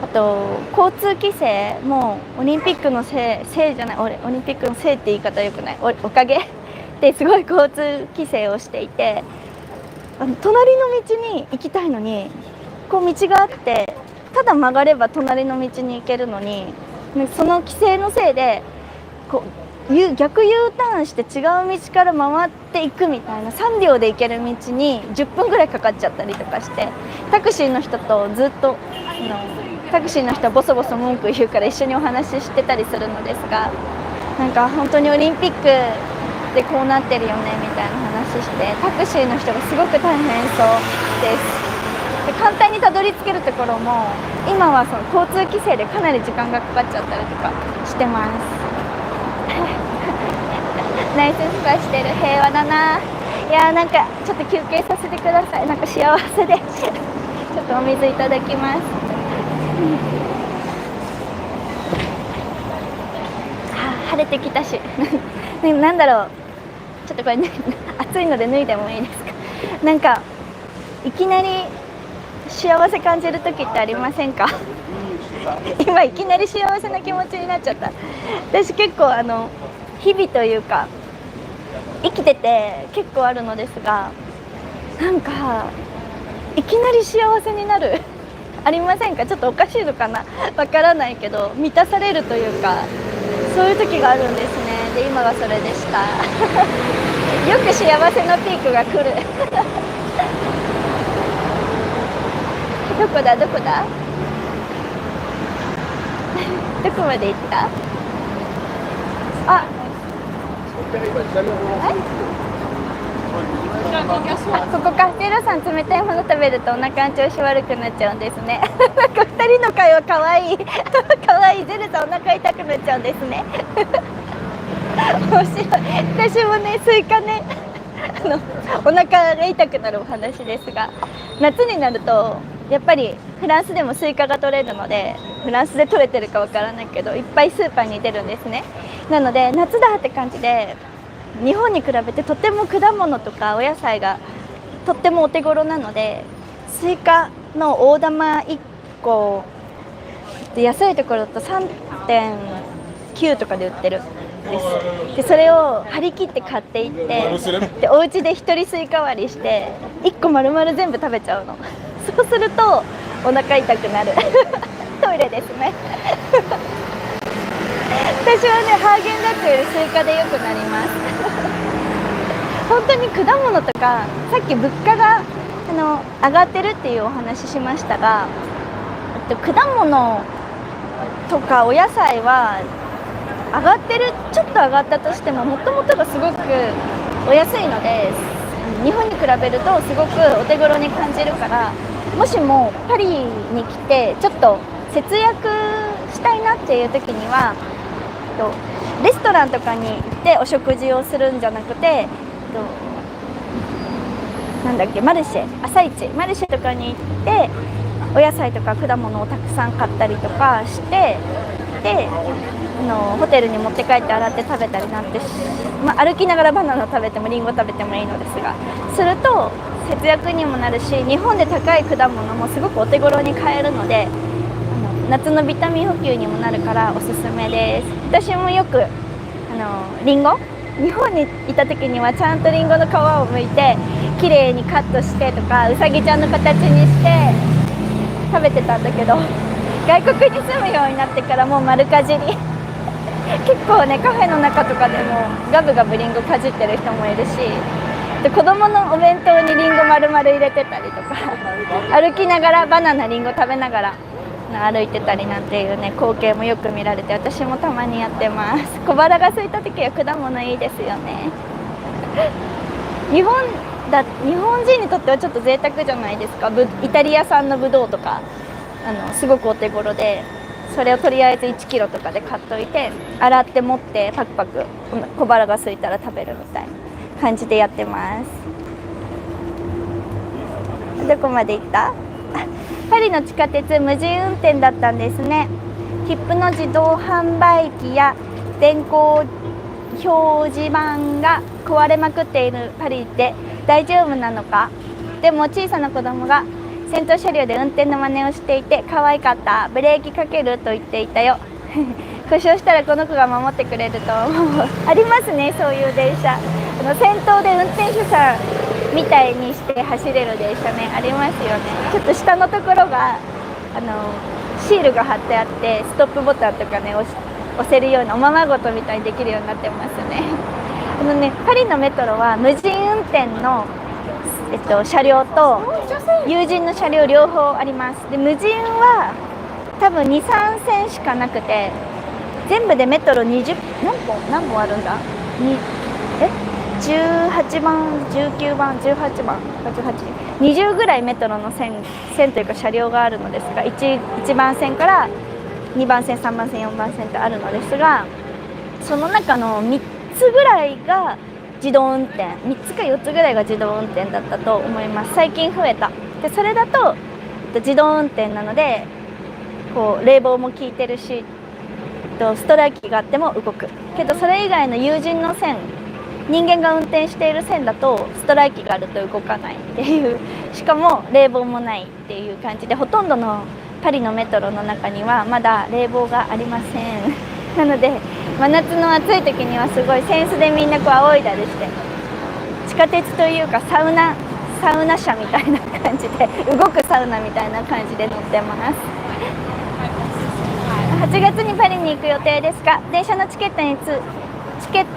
あと交通規制もオリンピックのせいじゃない、オリンピックのせいって言い方よくない、おかげですごい交通規制をしていて、隣の道に行きたいのにこう道があってただ曲がれば隣の道に行けるのに、その規制のせいでこう逆 U ターンして違う道から回っていくみたいな、3両で行ける道に10分ぐらいかかっちゃったりとかして、タクシーの人とずっとタクシーの人はボソボソ文句言うから一緒にお話ししてたりするのですが、なんか本当にオリンピックでこうなってるよねみたいな話して、タクシーの人がすごく大変そうです。で簡単にたどり着けるところも今はその交通規制でかなり時間がかかっちゃったりとかしてますナイススパしてる、平和だな。いやー、なんかちょっと休憩させてください。なんか幸せでちょっとお水いただきます。晴れてきたしなんだろう、ちょっとこれ、ね、暑いので脱いでもいいですか。なんかいきなり幸せ感じる時ってありませんか今いきなり幸せな気持ちになっちゃった。私結構日々というか生きてて結構あるのですが、なんかいきなり幸せになるありませんか。ちょっとおかしいのかな、わからないけど満たされるというか、そういう時があるんですね。で今がそれでしたよく幸せのピークが来るどこだどこだどこまで行った。ここか。テロさん、冷たいもの食べるとお腹の調子悪くなっちゃうんですねなんか2人の会話かわいいかわいい。ゼルさんお腹痛くなっちゃうんですね面白い。私もね、スイカねお腹が痛くなるお話ですが、夏になるとやっぱりフランスでもスイカが取れるので、フランスで取れてるかわからないけどいっぱいスーパーに出るんですね。なので夏だって感じで、日本に比べてとても果物とかお野菜がとってもお手頃なので、スイカの大玉1個で安いところだと 3.9 とかで売ってるんです。でそれを張り切って買っていって、でお家で一人スイカ割りして1個丸々全部食べちゃうのそうするとお腹痛くなるトイレですね私はね、ハーゲンダッツよりスイカで良くなります本当に果物とか、さっき物価が上がってるっていうお話しましたが、果物とかお野菜は上がってる、ちょっと上がったとしてももともとがすごくお安いので、日本に比べるとすごくお手頃に感じるから、もしもパリに来てちょっと節約したいなっていう時には、レストランとかに行ってお食事をするんじゃなくて、なんだっけ、マルシェ、朝市、マルシェとかに行ってお野菜とか果物をたくさん買ったりとかして、でホテルに持って帰って洗って食べたりなんて、歩きながらバナナ食べてもリンゴ食べてもいいのですが、すると節約にもなるし、日本で高い果物もすごくお手頃に買えるので、夏のビタミン補給にもなるからおすすめです。私もよくリンゴ、日本にいた時にはちゃんとリンゴの皮を剥いて綺麗にカットしてとか、うさぎちゃんの形にして食べてたんだけど、外国に住むようになってからもう丸かじり結構ね、カフェの中とかでもガブガブリンゴかじってる人もいるし、で子供のお弁当にリンゴ丸々入れてたりとか歩きながらバナナリンゴ食べながら歩いてたりなんていうね光景もよく見られて、私もたまにやってます。小腹が空いた時は果物いいですよね。日本人にとってはちょっと贅沢じゃないですか。イタリア産のブドウとかすごくお手頃で、それをとりあえず1キロとかで買っといて洗って持ってパクパク小腹が空いたら食べるみたいな感じでやってます。どこまで行った？パリの地下鉄無人運転だったんですね。切符の自動販売機や電光表示板が壊れまくっているパリで大丈夫なのか。でも小さな子供が先頭車両で運転の真似をしていて可愛かった。ブレーキかけると言っていたよ。故障したらこの子が守ってくれると思う。ありますね、そういう電車。先頭で運転手さんみたいにして走れる電車ね、ありますよね。ちょっと下のところがシールが貼ってあってストップボタンとかね押せるようなおままごとみたいにできるようになってますね。パリのメトロは無人運転の、車両と有人の車両両方あります。で無人は多分 2,3 線しかなくて、全部でメトロ20何本あるんだ18番19番18番20ぐらいメトロの線というか車両があるのですが、 1番線から2番線3番線4番線ってあるのですが、その中の3つぐらいが自動運転、3つか4つぐらいが自動運転だったと思います。最近増えた。でそれだと自動運転なのでこう冷房も効いてるし、ストライキがあっても動くけど、それ以外の有人の線、人間が運転している線だとストライキがあると動かないっていう、しかも冷房もないっていう感じで、ほとんどのパリのメトロの中にはまだ冷房がありません。なので真夏の暑い時にはすごいセンスでみんなこう仰いだりして、地下鉄というかサウナ車みたいな感じで、動くサウナみたいな感じで乗ってます。8月にパリに行く予定ですが、電車のチケッ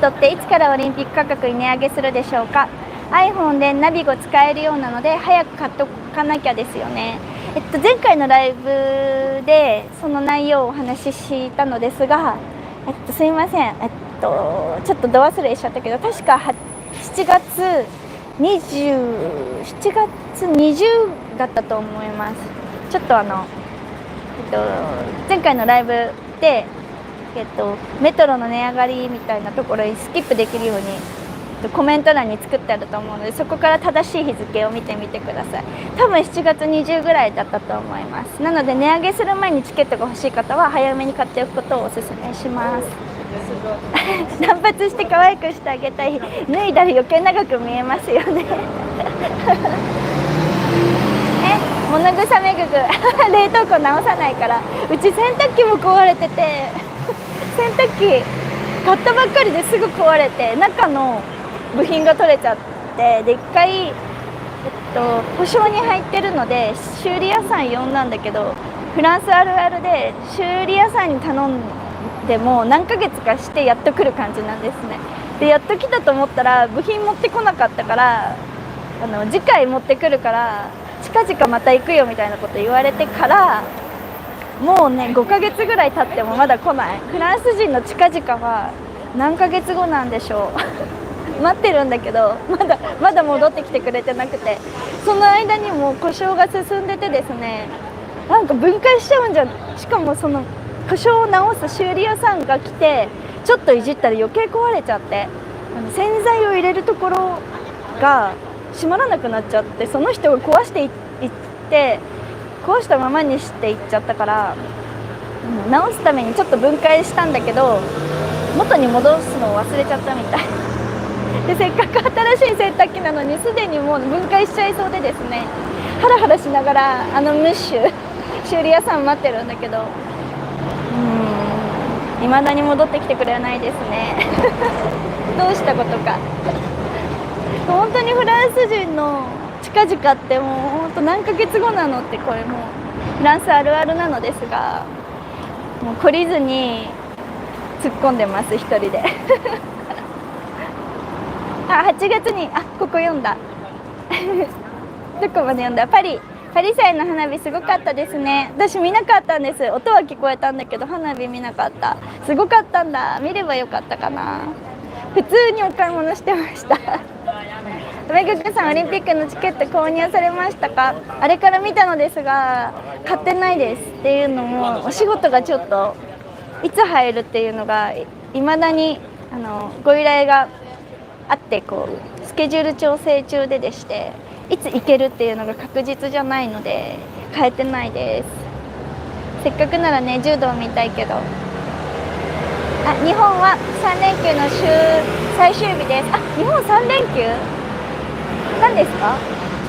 トっていつからオリンピック価格に値上げするでしょうか。 iPhone でナビゴ使えるようなので早く買っとかなきゃですよね。前回のライブでその内容をお話ししたのですが、すいません、ちょっとど忘れしちゃったけど、確か7月20だったと思います。ちょっと前回のライブで、メトロの値上がりみたいなところにスキップできるようにコメント欄に作ってあると思うので、そこから正しい日付を見てみてください。多分7月20ぐらいだったと思います。なので値上げする前にチケットが欲しい方は早めに買っておくことをお勧めします。断髪して可愛くしてあげたい。脱いだら余計長く見えますよね。物臭めぐぐ冷凍庫直さないから。うち洗濯機も壊れてて、洗濯機買ったばっかりですぐ壊れて、中の部品が取れちゃって、で1回、保証に入ってるので修理屋さん呼んだんだけど、フランスあるあるで修理屋さんに頼んでも何ヶ月かしてやっと来る感じなんですね。でやっと来たと思ったら部品持ってこなかったから、次回持ってくるから近々また行くよみたいなこと言われてから、もうね5ヶ月ぐらい経ってもまだ来ない。フランス人の近々は何ヶ月後なんでしょう。待ってるんだけどまだ戻ってきてくれてなくて、その間にも故障が進んでてですね、なんか分解しちゃうんじゃん。しかもその故障を直す修理屋さんが来てちょっといじったら余計壊れちゃって、洗剤を入れるところが閉まらなくなっちゃって、その人が壊していって壊したままにしていっちゃったから、直すためにちょっと分解したんだけど元に戻すのを忘れちゃったみたいで、せっかく新しい洗濯機なのにすでにもう分解しちゃいそうでですね、ハラハラしながらムッシュ修理屋さん待ってるんだけど、未だに戻ってきてくれないですね。どうしたことか。本当にフランス人の近々ってもう本当何ヶ月後なのって、これもうフランスあるあるなのですが、もう懲りずに突っ込んでます、一人で。8月にここ読んだどこまで読んだ？パリ祭の花火すごかったですね。私見なかったんです。音は聞こえたんだけど花火見なかった。すごかったんだ。見ればよかったかな。普通にお買い物してましためぐくさん、オリンピックのチケット購入されましたか？あれから見たのですが買ってないです。っていうのもお仕事がちょっといつ入るっていうのがいまだにご依頼があって、こうスケジュール調整中でして、いつ行けるっていうのが確実じゃないので変えてないです。せっかくならね柔道見たいけど。日本は3連休の最終日です。日本3連休何ですか？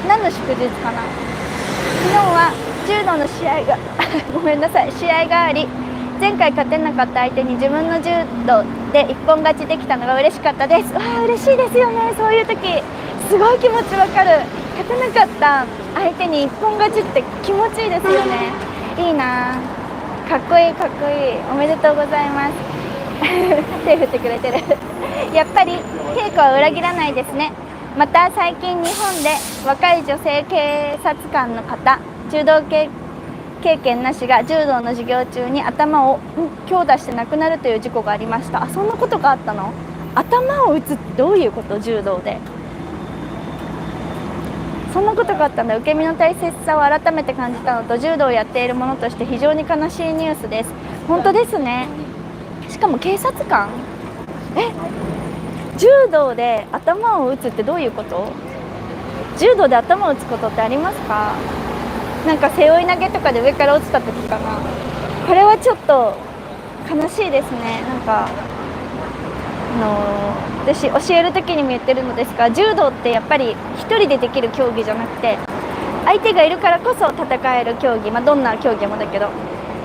何の祝日かな。昨日は柔道の試合がごめんなさい、試合があり、前回勝てなかった相手に自分の柔道で一本勝ちできたのが嬉しかったです。嬉しいですよね。そういう時すごい気持ちわかる。勝てなかった相手に一本勝ちって気持ちいいですよね。いいな、かっこいいかっこいい。おめでとうございます手振ってくれてるやっぱり稽古は裏切らないですね。また最近日本で若い女性警察官の方、柔道経験なしが柔道の授業中に頭を強打して亡くなるという事故がありました。そんなことがあったの？頭を打つってどういうこと？柔道でそんなことがあったんだ。受け身の大切さを改めて感じたのと、柔道をやっている者として非常に悲しいニュースです。本当ですね。しかも警察官？柔道で頭を打つってどういうこと？柔道で頭を打つことってありますか？なんか背負い投げとかで上から落ちた時かな。これはちょっと悲しいですね。なんか私教える時にも言ってるのですが、柔道ってやっぱり一人でできる競技じゃなくて、相手がいるからこそ戦える競技、どんな競技もだけど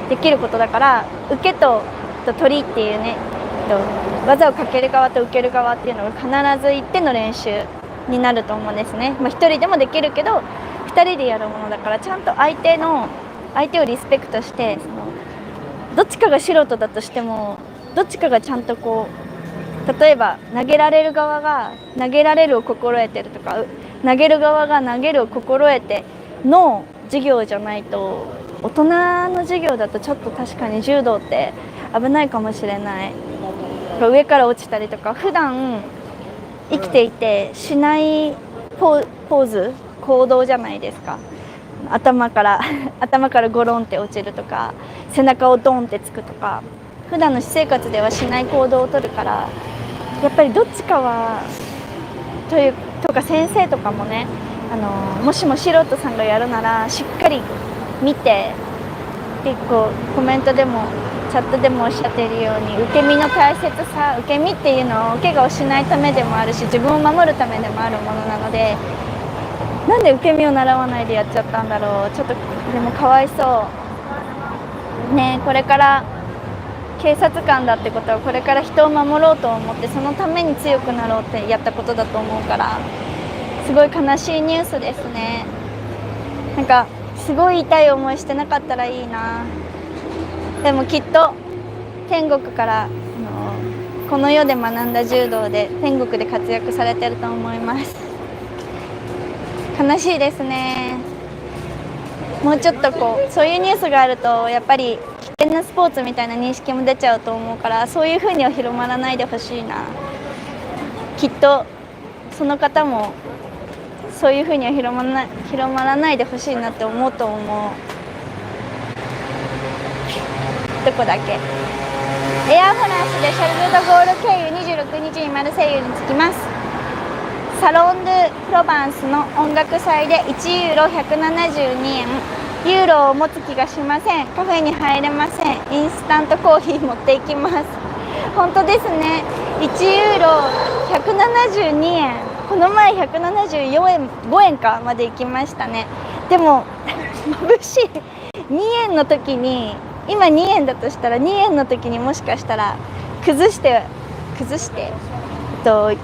できることだから、受けと取りっていうね、技をかける側と受ける側っていうのが必ず一手の練習になると思うんですね。一人でもできるけど2人でやるものだから、ちゃんと相手をリスペクトして、どっちかが素人だとしてもどっちかがちゃんとこう、例えば投げられる側が投げられるを心得てるとか、投げる側が投げるを心得ての授業じゃないと、大人の授業だとちょっと確かに柔道って危ないかもしれない。上から落ちたりとか、普段生きていてしないポーズ、行動じゃないですか。頭からゴロンって落ちるとか、背中をドンってつくとか、普段の私生活ではしない行動をとるから、やっぱりどっちかはとか先生とかもね、もしも素人さんがやるならしっかり見て、結構コメントでもチャットでもおっしゃっているように、受け身の大切さ、受け身っていうのはお怪我をしないためでもあるし、自分を守るためでもあるものなので、なんで受け身を習わないでやっちゃったんだろう。ちょっとでもかわいそうね。これから警察官だってことは、これから人を守ろうと思って、そのために強くなろうってやったことだと思うから、すごい悲しいニュースですね。なんかすごい痛い思いしてなかったらいいな。でもきっと天国からこの世で学んだ柔道で天国で活躍されてると思います。悲しいですね。もうちょっとそういうニュースがあると、やっぱり危険なスポーツみたいな認識も出ちゃうと思うから、そういう風には広まらないでほしいな。きっとその方もそういう風には広まらないでほしいなって思うと思う。どこだっけ？エアフランスでシャルル・ド・ゴール経由26日にマルセイユに着きます。サロン・ドゥ・プロバンスの音楽祭で1ユーロ172円。ユーロを持つ気がしません。カフェに入れません。インスタントコーヒー持っていきます。本当ですね。1ユーロ172円。この前174円5円かまで行きましたね。でも眩しい。2円の時に、今2円だとしたら、2円の時にもしかしたら崩して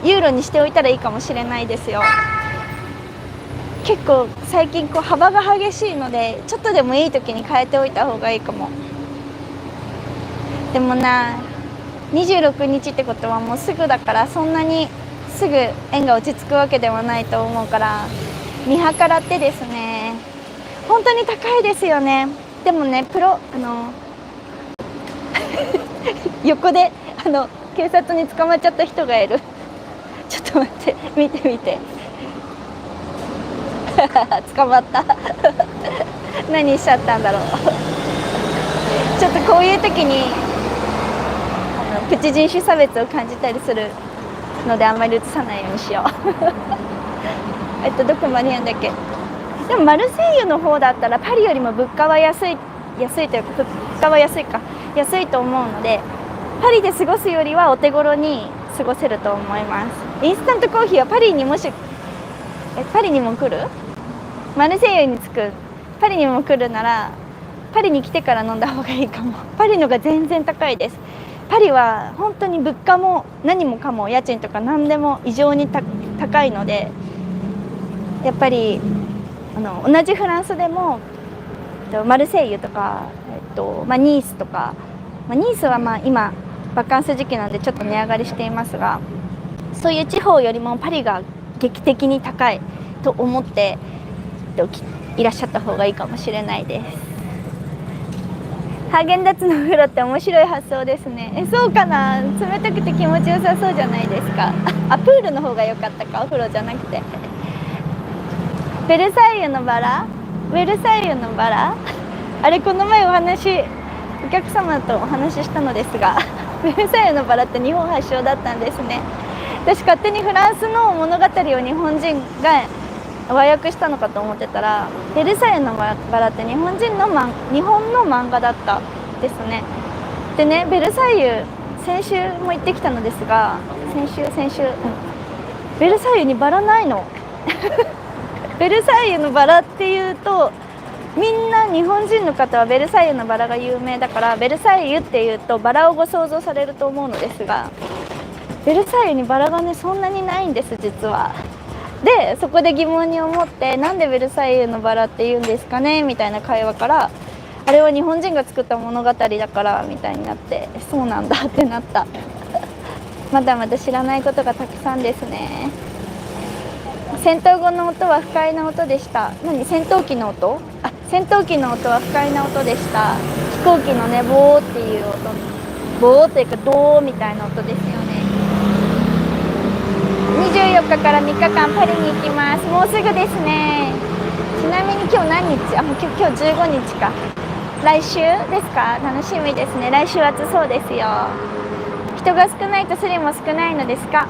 ユーロにしておいたらいいかもしれないですよ。結構最近幅が激しいので、ちょっとでもいい時に変えておいた方がいいかも。でもな、26日ってことはもうすぐだから、そんなにすぐ円が落ち着くわけではないと思うから見計らってですね。本当に高いですよね。でもね横で警察に捕まっちゃった人がいる。ちょっと待って、見て見て捕まった何しちゃったんだろうちょっとこういう時にプチ人種差別を感じたりするのであんまり映さないようにしようどこまでやんだっけ。でもマルセイユの方だったらパリよりも物価は安いというか物価は安いと思うので、パリで過ごすよりはお手頃に過ごせると思います。インスタントコーヒーはパリにも来る？マルセイユに着くパリにも来るならパリに来てから飲んだ方がいいかも。パリのが全然高いです。パリは本当に物価も何もかも家賃とか何でも異常に高いので、やっぱり同じフランスでもマルセイユとか、ニースとか、ニースは今バカンス時期なんでちょっと値上がりしていますが、そういう地方よりもパリが劇的に高いと思っていらっしゃった方がいいかもしれないです。ハーゲンダッツのお風呂って面白い発想ですね。そうかな、冷たくて気持ちよさそうじゃないですか。プールの方が良かったか、お風呂じゃなくて。ベルサイユのバラあれ、この前お客様とお話ししたのですがベルサイユのバラって日本発祥だったんですね。私勝手にフランスの物語を日本人が和訳したのかと思ってたら、ベルサイユのバラって日本の漫画だったですね。でね、ベルサイユ先週も行ってきたのですが、ベルサイユにバラないのベルサイユのバラっていうとみんな日本人の方はベルサイユのバラが有名だから、ベルサイユっていうとバラをご想像されると思うのですが、ベルサイユにバラがねそんなにないんです実は。でそこで疑問に思って、なんでベルサイユのバラって言うんですかねみたいな会話から、あれは日本人が作った物語だからみたいになって、そうなんだってなったまだまだ知らないことがたくさんですね。戦闘後の音は不快な音でした。戦闘機の音？戦闘機の音は不快な音でした。飛行機のねボーっていう音、ボーっていうかドーみたいな音ですよね。24日から3日間パリに行きます。もうすぐですね。ちなみに今日何日？今日15日か。来週ですか？楽しみですね。来週暑そうですよ。人が少ないとスリも少ないのですか？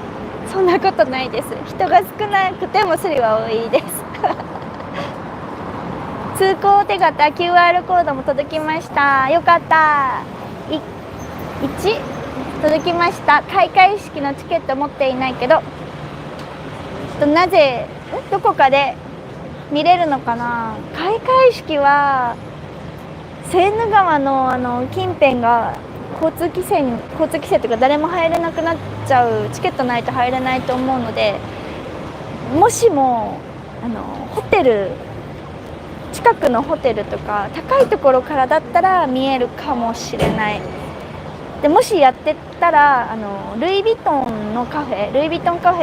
そんなことないです。人が少なくてもスリは多いです通行手形 QR コードも届きました。よかった。1届きました。開会式のチケット持っていないけど、なぜどこかで見れるのかな。開会式はセーヌ川の近辺が交通規制というか誰も入れなくなっちゃう、チケットないと入れないと思うので、もしもホテル近くのホテルとか高いところからだったら見えるかもしれない。でもしやってたらルイ・ヴィトンカフェ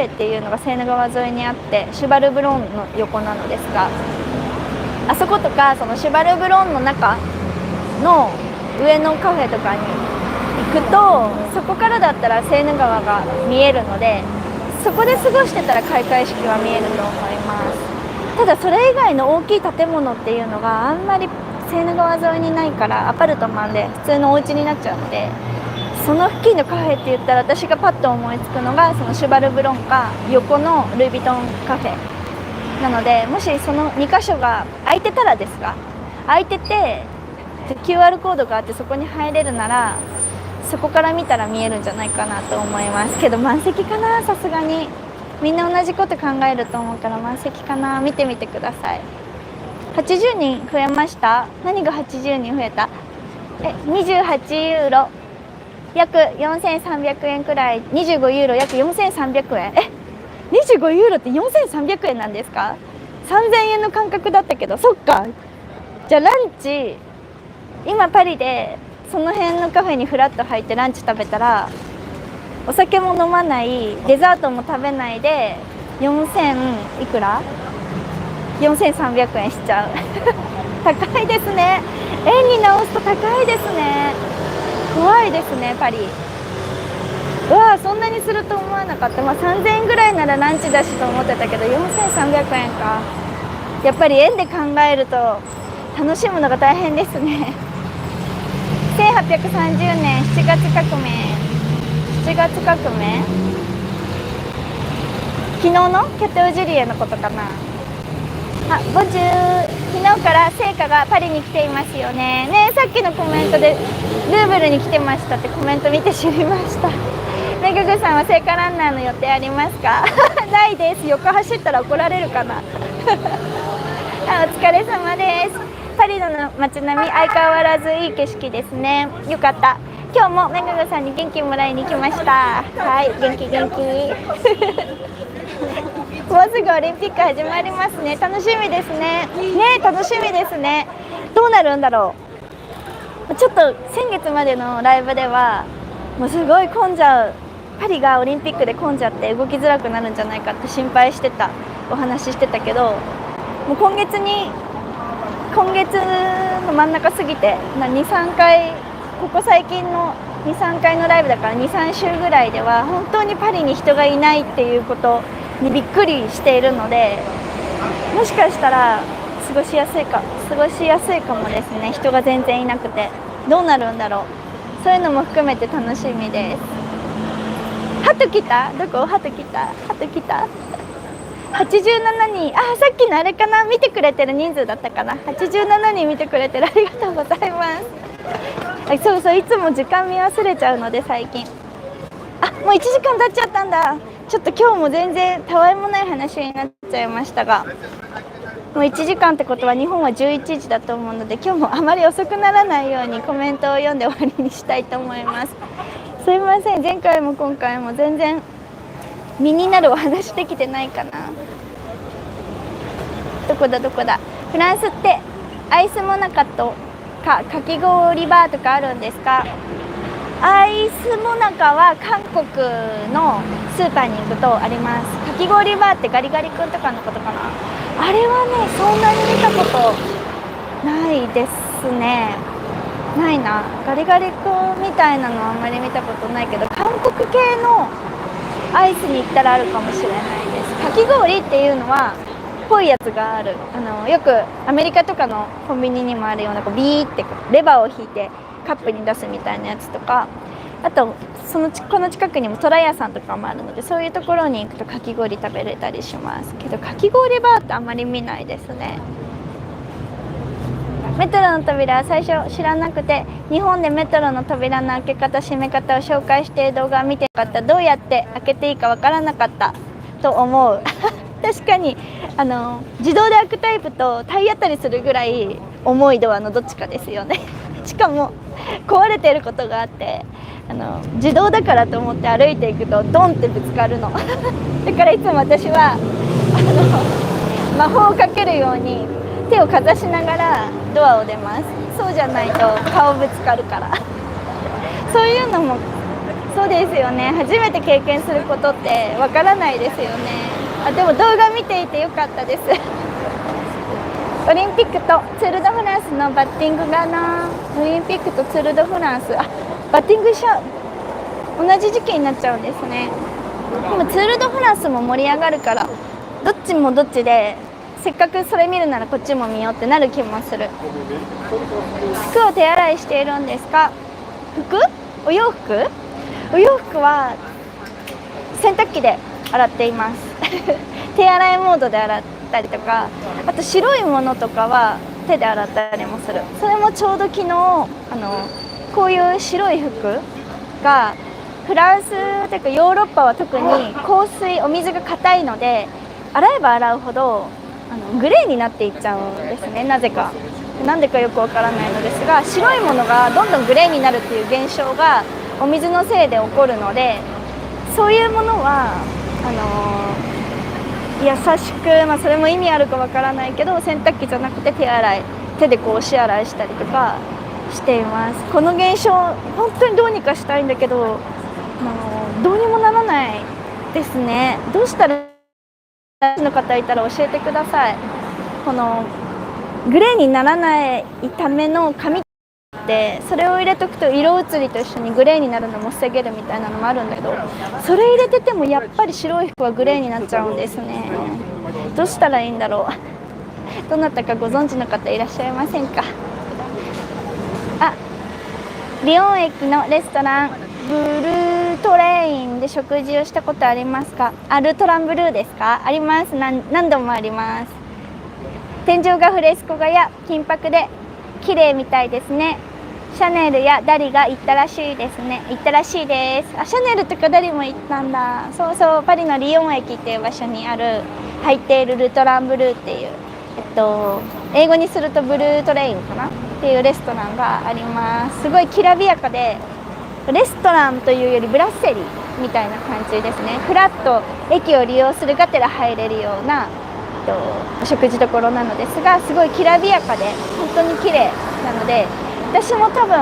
っていうのがセーヌ川沿いにあって、シュバルブロンの横なのですが、あそことかそのシュバルブロンの中の上のカフェとかに行くと、そこからだったらセーヌ川が見えるので、そこで過ごしてたら開会式は見えると思います。ただそれ以外の大きい建物っていうのがあんまりセーヌ川沿いにないから、アパルトマンで普通のお家になっちゃうので、その付近のカフェって言ったら私がパッと思いつくのがそのシュバルブロンか横のルイ・ヴィトンカフェなので、もしその2カ所が空いてたらですが、空いてて QR コードがあってそこに入れるなら、そこから見たら見えるんじゃないかなと思いますけど、満席かな。さすがにみんな同じこと考えると思うから満席かな。見てみてください。80人増えました。何が80人増えた？28ユーロ約4300円くらい。25ユーロ約4300円。25ユーロって4300円なんですか？3000円の感覚だったけど、そっか。じゃあランチ、今パリでその辺のカフェにフラッと入ってランチ食べたらお酒も飲まない、デザートも食べないで4000いくら4300円しちゃう高いですね。円に直すと高いですね。怖いですねパリ。うわそんなにすると思わなかった。3000円ぐらいならランチだしと思ってたけど4300円か。やっぱり円で考えると楽しむのが大変ですね1830年7月革命、昨日のキャテオジュリエのことかな。ボジュー、昨日から聖火がパリに来ていますよね。さっきのコメントでルーブルに来てましたってコメント見て知りましためぐぐさんは聖火ランナーの予定ありますかないです。横走ったら怒られるかなお疲れ様です。パリの街並み相変わらずいい景色ですね。よかった。今日もめぐぐさんに元気もらいに来ました。はい、元気もうすぐオリンピック始まりますね。楽しみですね。楽しみですね。どうなるんだろう。ちょっと先月までのライブではもうすごい混んじゃう、パリがオリンピックで混んじゃって動きづらくなるんじゃないかって心配してたお話してたけど、もう今月の真ん中過ぎて2,3回、ここ最近の 2,3 回のライブだから 2,3 週ぐらいでは本当にパリに人がいないっていうことにびっくりしているので、もしかしたら過ごしやすいかもですね。人が全然いなくてどうなるんだろう。そういうのも含めて楽しみです。ハト来た？どこ？ハト来た87人。さっきのあれかな、見てくれてる人数だったかな。87人見てくれてる、ありがとうございます。そういつも時間見忘れちゃうので最近。もう1時間経っちゃったんだ。ちょっと今日も全然たわいもない話になっちゃいましたが、もう1時間ってことは日本は11時だと思うので、今日もあまり遅くならないようにコメントを読んで終わりにしたいと思います。すいません、前回も今回も全然身になるお話できてないかな。どこだ。フランスってアイスモナカとかき氷バーとかあるんですか？アイスモナカは韓国のスーパーに行くとあります。かき氷バーってガリガリ君とかのことかな。あれはねそんなに見たことないですね。ないな。ガリガリ君みたいなのはあんまり見たことないけど、韓国系のアイスに行ったらあるかもしれないです。かき氷っていうのはぽいやつがある。よくアメリカとかのコンビニにもあるようなビーってレバーを引いてカップに出すみたいなやつとか、あとこの近くにもトラ屋さんとかもあるので、そういうところに行くとかき氷食べれたりしますけど、かき氷バーってあんまり見ないですね。メトロの扉、最初知らなくて日本でメトロの扉の開け方閉め方を紹介している動画を見てなかった。どうやって開けていいかわからなかったと思う確かに自動で開くタイプと体当たりするぐらい重いドアのどっちかですよねしかも壊れてることがあって、自動だからと思って歩いていくとドンってぶつかるのだからいつも私は魔法をかけるように手をかざしながらドアを出ます。そうじゃないと顔ぶつかるからそういうのもそうですよね。初めて経験することってわからないですよね。でも動画見ていてよかったですオリンピックとツール・ド・フランスのバッティングがな。オリンピックとツール・ド・フランス、バッティングしちゃう、同じ時期になっちゃうんですね。でもツール・ド・フランスも盛り上がるから、どっちもどっちでせっかくそれ見るならこっちも見ようってなる気もする。服を手洗いしているんですか？お洋服は洗濯機で洗っています手洗いモードで洗ったりとか、あと白いものとかは手で洗ったりもする。それもちょうど昨日こういう白い服がフランスというかヨーロッパは特に香水、お水が硬いので洗えば洗うほどグレーになっていっちゃうんですね。なんでかよくわからないのですが、白いものがどんどんグレーになるっていう現象がお水のせいで起こるので、そういうものは優しく、それも意味あるかわからないけど洗濯機じゃなくて手でこう押し洗いしたりとかしています。この現象本当にどうにかしたいんだけど、どうにもならないですね。どうしたらの方いたら教えてください。このグレーにならないための紙ってそれを入れとくと色移りと一緒にグレーになるのも防げるみたいなのもあるんだけど、それ入れててもやっぱり白い服はグレーになっちゃうんですね。どうしたらいいんだろう。どなたかご存知の方いらっしゃいませんか。あ、リヨン駅のレストランブルートレインで食事をしたことありますか。ルトランブルーですか。あります。何度もあります。天井がフレスコ画や金箔で綺麗みたいですね。シャネルやダリが行ったらしいですね。行ったらしいです。シャネルとかダリも行ったんだ。そうそう、パリのリヨン駅っていう場所に入っているルトランブルーっていう、英語にするとブルートレインかなっていうレストランがあります。すごいきらびやかで、レストランというよりブラッセリーみたいな感じですね。フラッと駅を利用するがてら入れるようなお食事処なのですが、すごいきらびやかで本当に綺麗なので、私も多分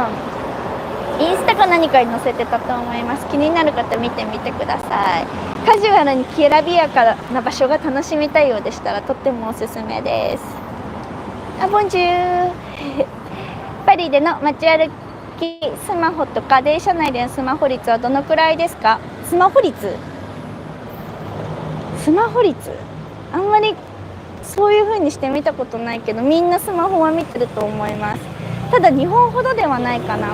インスタか何かに載せてたと思います。気になる方見てみてください。カジュアルにきらびやかな場所が楽しみたいようでしたらとってもおすすめです。ボンジューパリでの街歩きスマホとか電車内でのスマホ率はどのくらいですか。スマホ率あんまりそういう風にして見たことないけど、みんなスマホは見てると思います。ただ日本ほどではないかな。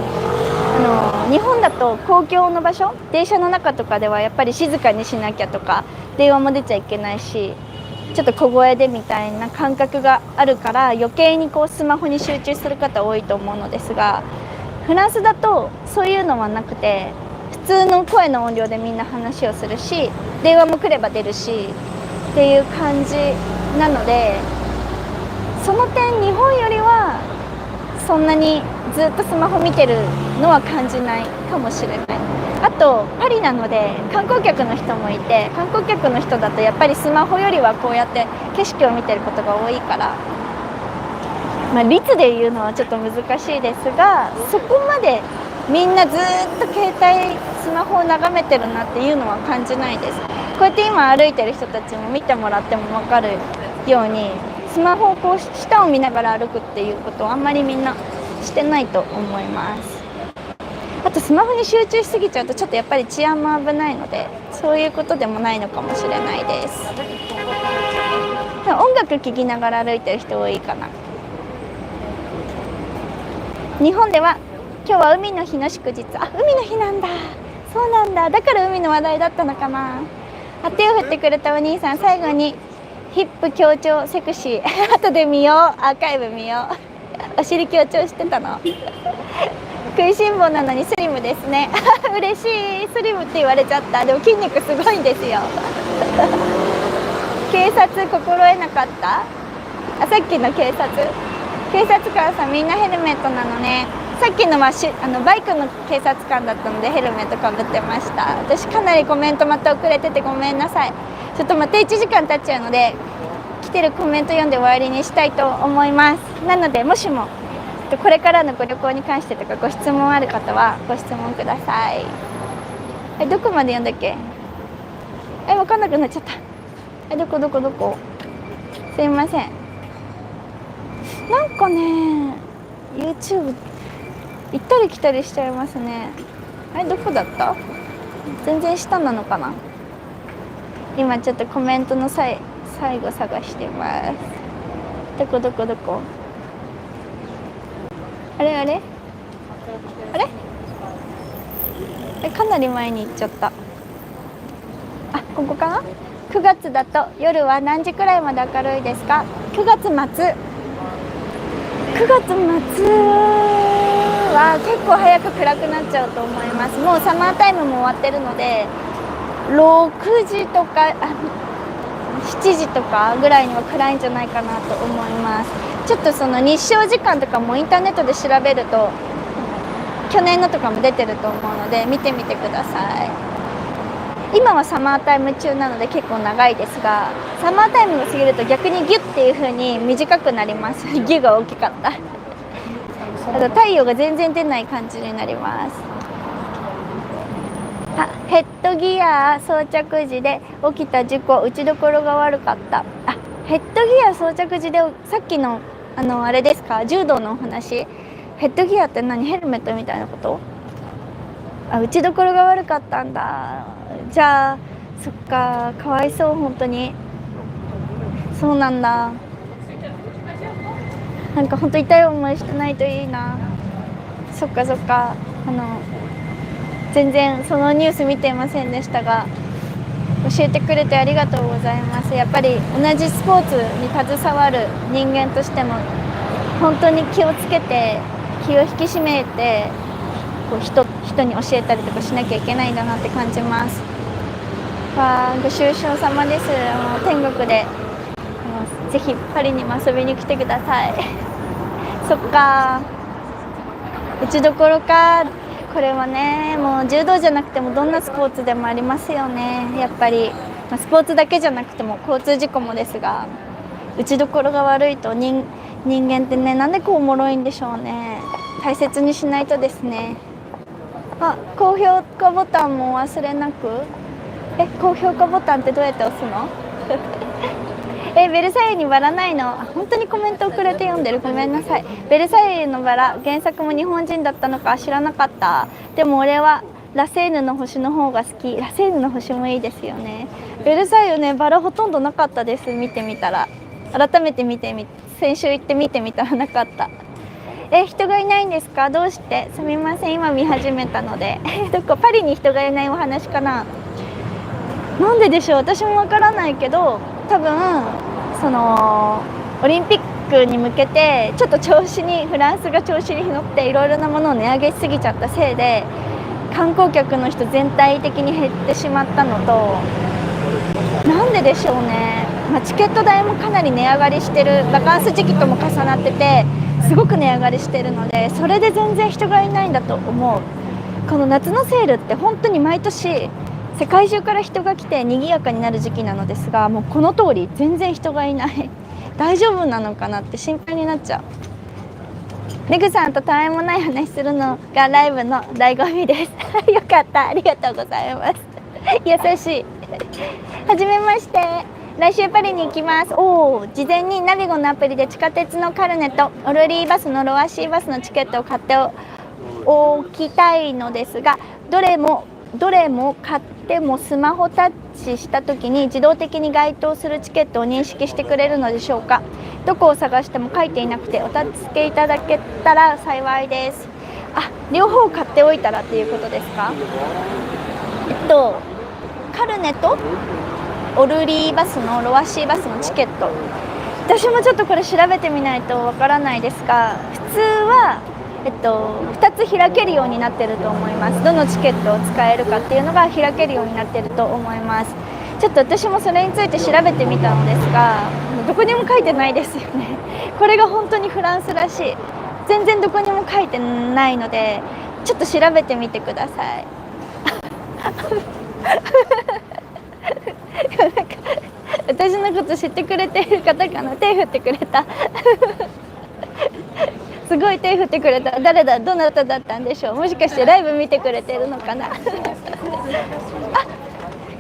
日本だと公共の場所、電車の中とかではやっぱり静かにしなきゃとか、電話も出ちゃいけないし、ちょっと小声でみたいな感覚があるから余計にこうスマホに集中する方多いと思うのですが、フランスだとそういうのはなくて、普通の声の音量でみんな話をするし、電話も来れば出るしっていう感じなので、その点日本よりはそんなにずっとスマホ見てるのは感じないかもしれない。あとパリなので観光客の人もいて、観光客の人だとやっぱりスマホよりはこうやって景色を見てることが多いから、率で言うのはちょっと難しいですが、そこまでみんなずっと携帯スマホを眺めてるなっていうのは感じないです。こうやって今歩いてる人たちも見てもらっても分かるように、スマホをこう下を見ながら歩くっていうことをあんまりみんなしてないと思います。あとスマホに集中しすぎちゃうとちょっとやっぱり治安も危ないので、そういうことでもないのかもしれないです。音楽聴きながら歩いてる人多いかな。日本では今日は海の日の祝日。海の日なんだ。そうなんだ。だから海の話題だったのかな。手を振ってくれたお兄さん、最後にヒップ強調セクシー後で見よう、アーカイブ見ようお尻強調してたの食いしん坊なのにスリムですね嬉しい。スリムって言われちゃった。でも筋肉すごいんですよ警察心得なかった。さっきの警察官さんみんなヘルメットなのね。さっきのはバイクの警察官だったのでヘルメットかぶってました。私かなりコメントまた遅れててごめんなさい。ちょっとまた1時間経っちゃうので、来てるコメント読んで終わりにしたいと思います。なのでもしもこれからのご旅行に関してとかご質問ある方はご質問ください。どこまで読んだっけ。分かんなくなっちゃった。どこすいません。なんかね YouTube 行ったり来たりしちゃいますね。どこだった。全然下なのかな。今ちょっとコメントの最後探してます。どこあれかなり前に行っちゃった。ここかな。9月だと夜は何時くらいまで明るいですか。9月末は結構早く暗くなっちゃうと思います。もうサマータイムも終わってるので、6時とか7時とかぐらいには暗いんじゃないかなと思います。ちょっとその日照時間とかもインターネットで調べると去年のとかも出てると思うので見てみてください。今はサマータイム中なので結構長いですが、サマータイムが過ぎると逆にギュッっていう風に短くなりますギュが大きかった太陽が全然出ない感じになります。ヘッドギア装着時で起きた事故、打ちどころが悪かった。あ、ヘッドギア装着時で、さっきのあれですか、柔道のお話。ヘッドギアって何？ヘルメットみたいなこと？あ、打ちどころが悪かったんだ。じゃあそっか、かわいそう、本当に。そうなんだ。なんか本当痛い思いしてないといいな。そっかそっか。全然そのニュース見ていませんでしたが、教えてくれてありがとうございます。やっぱり同じスポーツに携わる人間としても本当に気をつけて、気を引き締めて、こう人に教えたりとかしなきゃいけないんだなって感じます。わあ、ご愁傷様です。天国でぜひパリにも遊びに来てください。そっか、打ちどころか。これはね、もう柔道じゃなくてもどんなスポーツでもありますよね。やっぱり、スポーツだけじゃなくても交通事故もですが、打ちどころが悪いと人間ってね、なんでこうおもろいんでしょうね。大切にしないとですね。あ、高評価ボタンもお忘れなく。高評価ボタンってどうやって押すの？ベルサイユにバラないの？本当にコメントをくれて読んでる。ごめんなさい。ベルサイユのバラ、原作も日本人だったのか知らなかった。でも俺はラセーヌの星の方が好き。ラセーヌの星もいいですよね。ベルサイユね、バラほとんどなかったです。見てみたら、改めて先週行って見てみたらなかった。人がいないんですか？どうして？すみません、今見始めたので。どこ？パリに人がいないお話かな。なんででしょう？私もわからないけど、多分そのオリンピックに向けてちょっとフランスが調子に乗っていろいろなものを値上げしすぎちゃったせいで、観光客の人全体的に減ってしまったのと、なんででしょうね。チケット代もかなり値上がりしてる。バカンス時期とも重なっててすごく値上がりしてるので、それで全然人がいないんだと思う。この夏のセールって本当に毎年世界中から人が来て賑やかになる時期なのですが、もうこの通り全然人がいない。大丈夫なのかなって心配になっちゃう。レグさんとたわいもない話するのがライブの醍醐味です。よかった、ありがとうございます。優しい。はじめまして。来週パリに行きます。事前にナビゴのアプリで地下鉄のカルネとオルリーバスのロアシーバスのチケットを買っておきたいのですが、どれも買ってもスマホタッチした時に自動的に該当するチケットを認識してくれるのでしょうか？どこを探しても書いていなくてお助けいただけたら幸いです。両方買っておいたらっていうことですか？カルネとオルリーバスのロアシーバスのチケット、私もちょっとこれ調べてみないとわからないですが、普通は2つ開けるようになってると思います。どのチケットを使えるかっていうのが開けるようになってると思います。ちょっと私もそれについて調べてみたのですが、どこにも書いてないですよね。これが本当にフランスらしい。全然どこにも書いてないので、ちょっと調べてみてください。なんか私のこと知ってくれている方かな。手振ってくれた。すごい手振ってくれた。誰だ？どなただったんでしょう。もしかしてライブ見てくれてるのかな。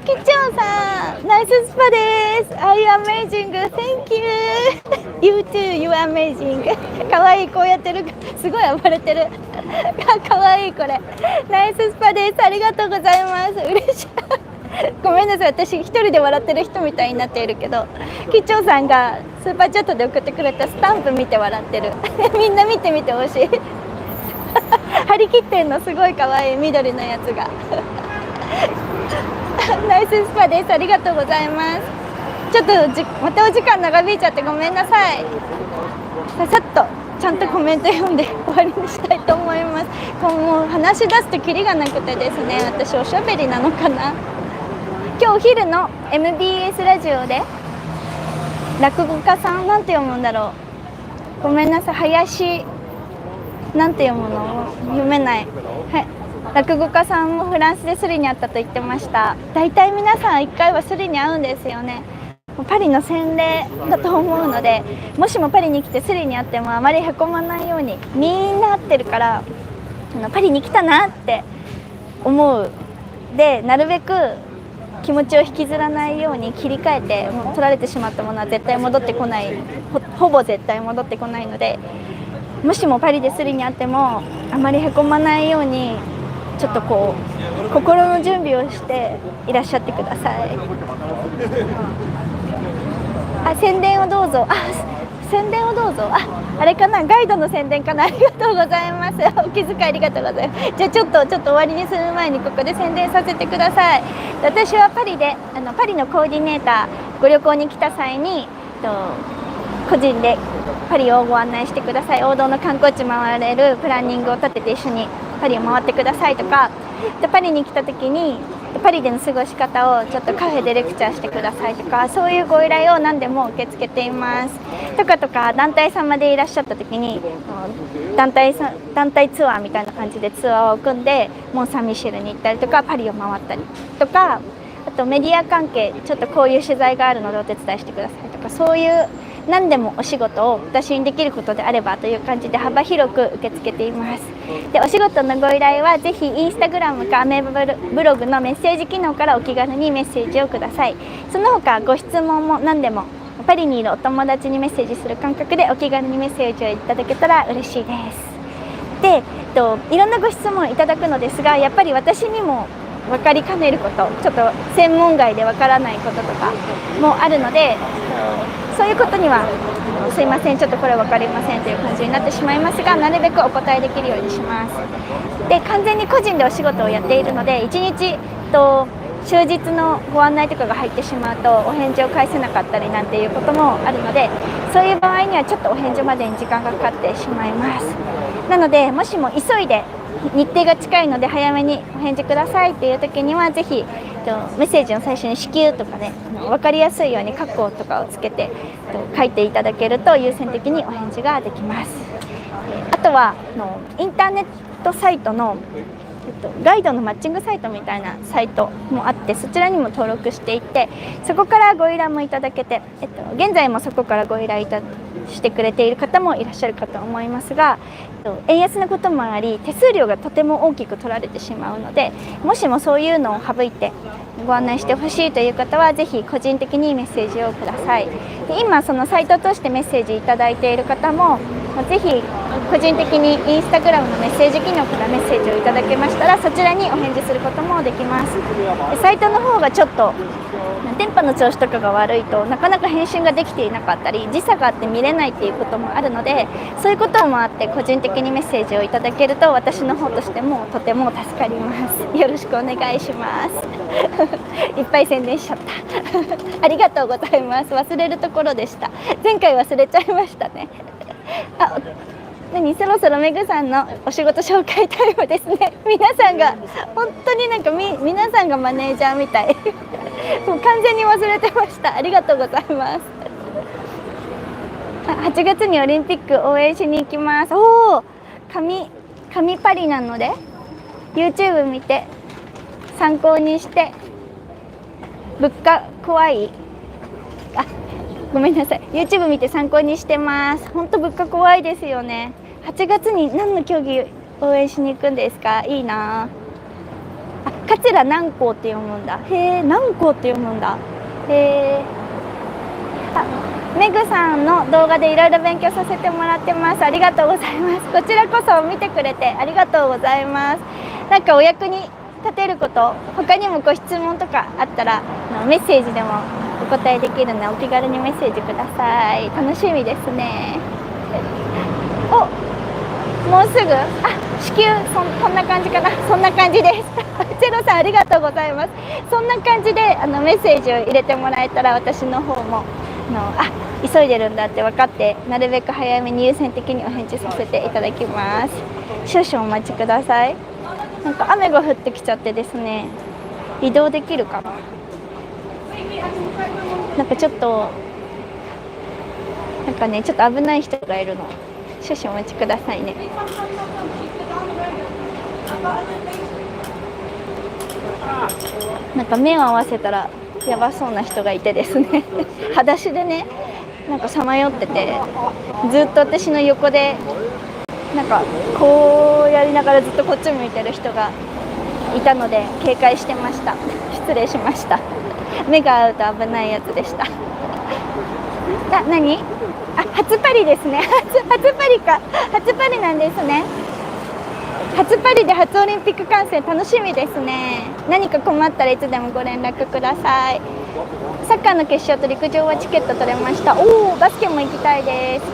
キッチョンさん、ナイススパです。Are you amazing? Thank you. You too. You are amazing. かわいい、こうやってる。すごい暴れてる。かわいいこれ。ナイススパです。ありがとうございます。嬉しい。ごめんなさい、私一人で笑ってる人みたいになっているけど、キッチョンさんがスーパーチャットで送ってくれたスタンプ見て笑ってる。みんな見てみてほしい。張り切ってんの、すごい可愛い緑のやつが。ナイススパです。ありがとうございます。ちょっとまたお時間長引いちゃってごめんなさい。さっとちゃんとコメント読んで終わりにしたいと思います。もう話し出すとキリがなくてですね、私おしゃべりなのかな。今日お昼の MBS ラジオで落語家さん、なんて読むんだろう、ごめんなさい、林なんて読むの読めない、はい、落語家さんもフランスでスリに会ったと言ってました。だいたい皆さん1回はスリに会うんですよね。パリの洗礼だと思うので、もしもパリに来てスリに会ってもあまりへこまないように、みんな会ってるからパリに来たなって思うでなるべく気持ちを引きずらないように切り替えて、もう取られてしまったものは絶対戻ってこない、ほぼ絶対戻ってこないので、もしもパリでスリにあってもあまりへこまないようにちょっとこう心の準備をしていらっしゃってください。宣伝をどうぞ。宣伝をどうぞ。あれかな、ガイドの宣伝かな。ありがとうございます。お気遣いありがとうございます。じゃあちょっと終わりにする前にここで宣伝させてください。私はパリでパリのコーディネーター、ご旅行に来た際に個人でパリをご案内してください。王道の観光地回れるプランニングを立てて一緒にパリを回ってくださいとか、でパリに来た時にパリでの過ごし方をちょっとカフェでレクチャーしてくださいとか、そういうご依頼を何でも受け付けていますとか団体様でいらっしゃった時に団体ツアーみたいな感じでツアーを組んでモン・サン・ミシェルに行ったりとか、パリを回ったりとか、あとメディア関係ちょっとこういう取材があるのでお手伝いしてくださいとか、そういう何でもお仕事を私にできることであればという感じで幅広く受け付けています。でお仕事のご依頼はぜひインスタグラムかアメブログのメッセージ機能からお気軽にメッセージをください。その他ご質問も何でもパリにいるお友達にメッセージする感覚でお気軽にメッセージをいただけたら嬉しいです。で、いろんなご質問いただくのですが、やっぱり私にも分かりかねること、ちょっと専門外で分からないこととかもあるので、そういうことにはすいません、ちょっとこれ分かりませんという感じになってしまいますが、なるべくお答えできるようにします。で完全に個人でお仕事をやっているので、1日終日のご案内とかが入ってしまうとお返事を返せなかったりなんていうこともあるので、そういう場合にはちょっとお返事までに時間がかかってしまいます。なのでもしも急いで日程が近いので早めにお返事くださいっていう時にはぜひメッセージの最初に至急とかね、分かりやすいように括弧とかをつけて書いていただけると優先的にお返事ができます。あとはインターネットサイトのガイドのマッチングサイトみたいなサイトもあって、そちらにも登録していて、そこからご依頼もいただけて、現在もそこからご依頼してくれている方もいらっしゃるかと思いますが、円安のこともあり手数料がとても大きく取られてしまうので、もしもそういうのを省いてご案内してほしいという方はぜひ個人的にメッセージをください。で今そのサイトとしてメッセージいただいている方もぜひ個人的にインスタグラムのメッセージ機能からメッセージをいただけましたら、そちらにお返事することもできます。でサイトの方がちょっと電波の調子とかが悪いとなかなか返信ができていなかったり時差があって見れないっていうこともあるので、そういうこともあって個人的にメッセージをいただけると私の方としてもとても助かります。よろしくお願いしますいっぱい宣伝しちゃったありがとうございます。忘れるところでした。前回忘れちゃいましたねそろそろメグさんのお仕事紹介タイムですね。皆さんが本当に皆さんがマネージャーみたいもう完全に忘れてました。ありがとうございます。8月にオリンピック応援しに行きます。おお、紙パリなので YouTube 見て参考にして、物価怖い、ごめんなさい、 YouTube 見て参考にしてます。本当物価怖いですよね。8月に何の競技応援しに行くんですか？いいな。桂南光って読むんだ。へえ、南光って読むんだ。へえ。メグさんの動画でいろいろ勉強させてもらってます。ありがとうございます。こちらこそ見てくれてありがとうございます。なんかお役に立てること、他にもご質問とかあったらメッセージでもお答えできるのでお気軽にメッセージください。楽しみですね。もうすぐ至急こんな感じかな。そんな感じですチェロさんありがとうございます。そんな感じでメッセージを入れてもらえたら私の方も急いでるんだって分かってなるべく早めに優先的にお返事させていただきます。少々お待ちください。なんか雨が降ってきちゃってですね、移動できるかな。なんかちょっとちょっと危ない人がいるの。少々お待ちくださいね。なんか目を合わせたらやばそうな人がいてですね裸足でね、さまよってて、ずっと私の横でこうやりながらずっとこっち向いてる人がいたので警戒してました。失礼しました。目が合うと危ないやつでした。何？初パリですね。初パリか。初パリなんですね。初パリで初オリンピック観戦楽しみですね。何か困ったらいつでもご連絡ください。サッカーの決勝と陸上はチケット取れました。おお、バスケも行きたいです。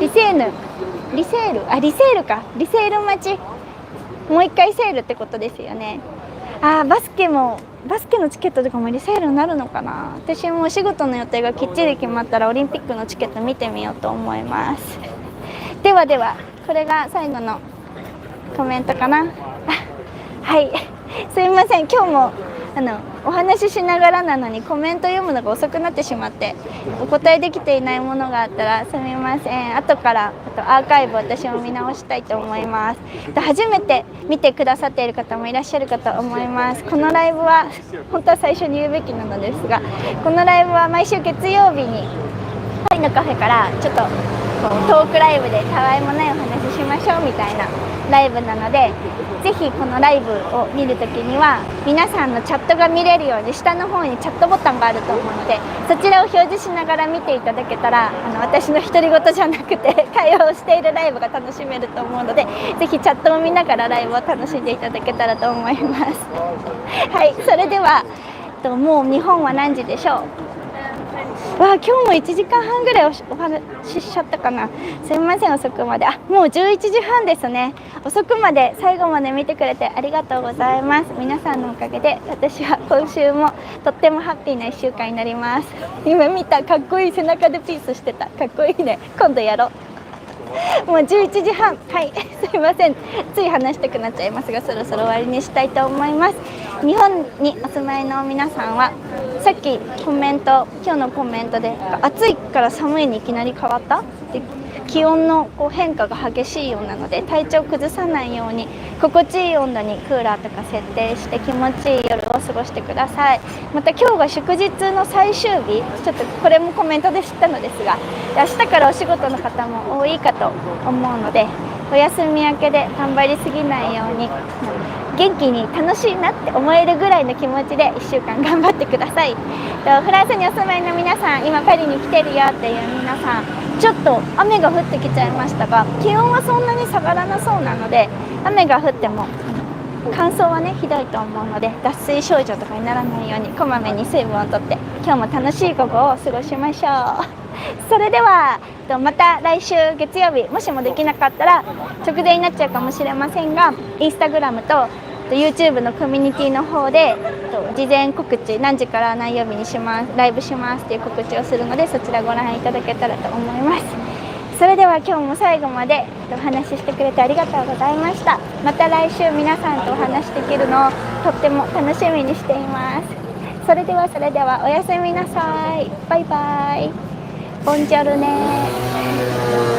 リセールか。リセール待ち。もう一回セールってことですよね。バスケのチケットとかもリセールになるのかな。私もお仕事の予定がきっちり決まったらオリンピックのチケット見てみようと思います。ではこれが最後のコメントかな。はい、すみません。今日もお話ししながらなのにコメント読むのが遅くなってしまってお答えできていないものがあったらすみません。後からアーカイブ私も見直したいと思います。初めて見てくださっている方もいらっしゃるかと思います。このライブは本当は最初に言うべきなのですが、このライブは毎週月曜日にパリのカフェからちょっとトークライブでたわいもないお話ししましょうみたいなライブなので、ぜひこのライブを見るときには皆さんのチャットが見れるように下の方にチャットボタンがあると思うので、そちらを表示しながら見ていただけたら私の独り言じゃなくて会話をしているライブが楽しめると思うので、ぜひチャットを見ながらライブを楽しんでいただけたらと思います。はい、それではもう日本は何時でしょう。今日も1時間半ぐらいお話ししちゃったかな。すみません、遅くまで。もう11時半ですね。遅くまで最後まで見てくれてありがとうございます。皆さんのおかげで私は今週もとってもハッピーな1週間になります。今見た、かっこいい。背中でピースしてた。かっこいいね。今度やろう。もう11時半。はい、すいません。つい話したくなっちゃいますが、そろそろ終わりにしたいと思います。日本にお住まいの皆さんはさっき今日のコメントで暑いから寒いにいきなり変わったって気温の変化が激しいようなので、体調崩さないように心地いい温度にクーラーとか設定して気持ちいい夜を過ごしてください。また今日が祝日の最終日、ちょっとこれもコメントで知ったのですが、明日からお仕事の方も多いかと思うので、お休み明けで頑張りすぎないように元気に楽しいなって思えるぐらいの気持ちで1週間頑張ってください。フランスにお住まいの皆さん、今パリに来てるよっていう皆さん、ちょっと雨が降ってきちゃいましたが、気温はそんなに下がらなそうなので、雨が降っても乾燥はねひどいと思うので、脱水症状とかにならないようにこまめに水分をとって今日も楽しい午後を過ごしましょう。それではまた来週月曜日、もしもできなかったら直前になっちゃうかもしれませんが、インスタグラムとYouTube のコミュニティの方で事前告知、何時から何曜日にします、ライブしますっていう告知をするので、そちらご覧いただけたらと思います。それでは今日も最後までお話ししてくれてありがとうございました。また来週皆さんとお話しできるのをとっても楽しみにしています。それではおやすみなさい。バイバイ。ボンジョルネ。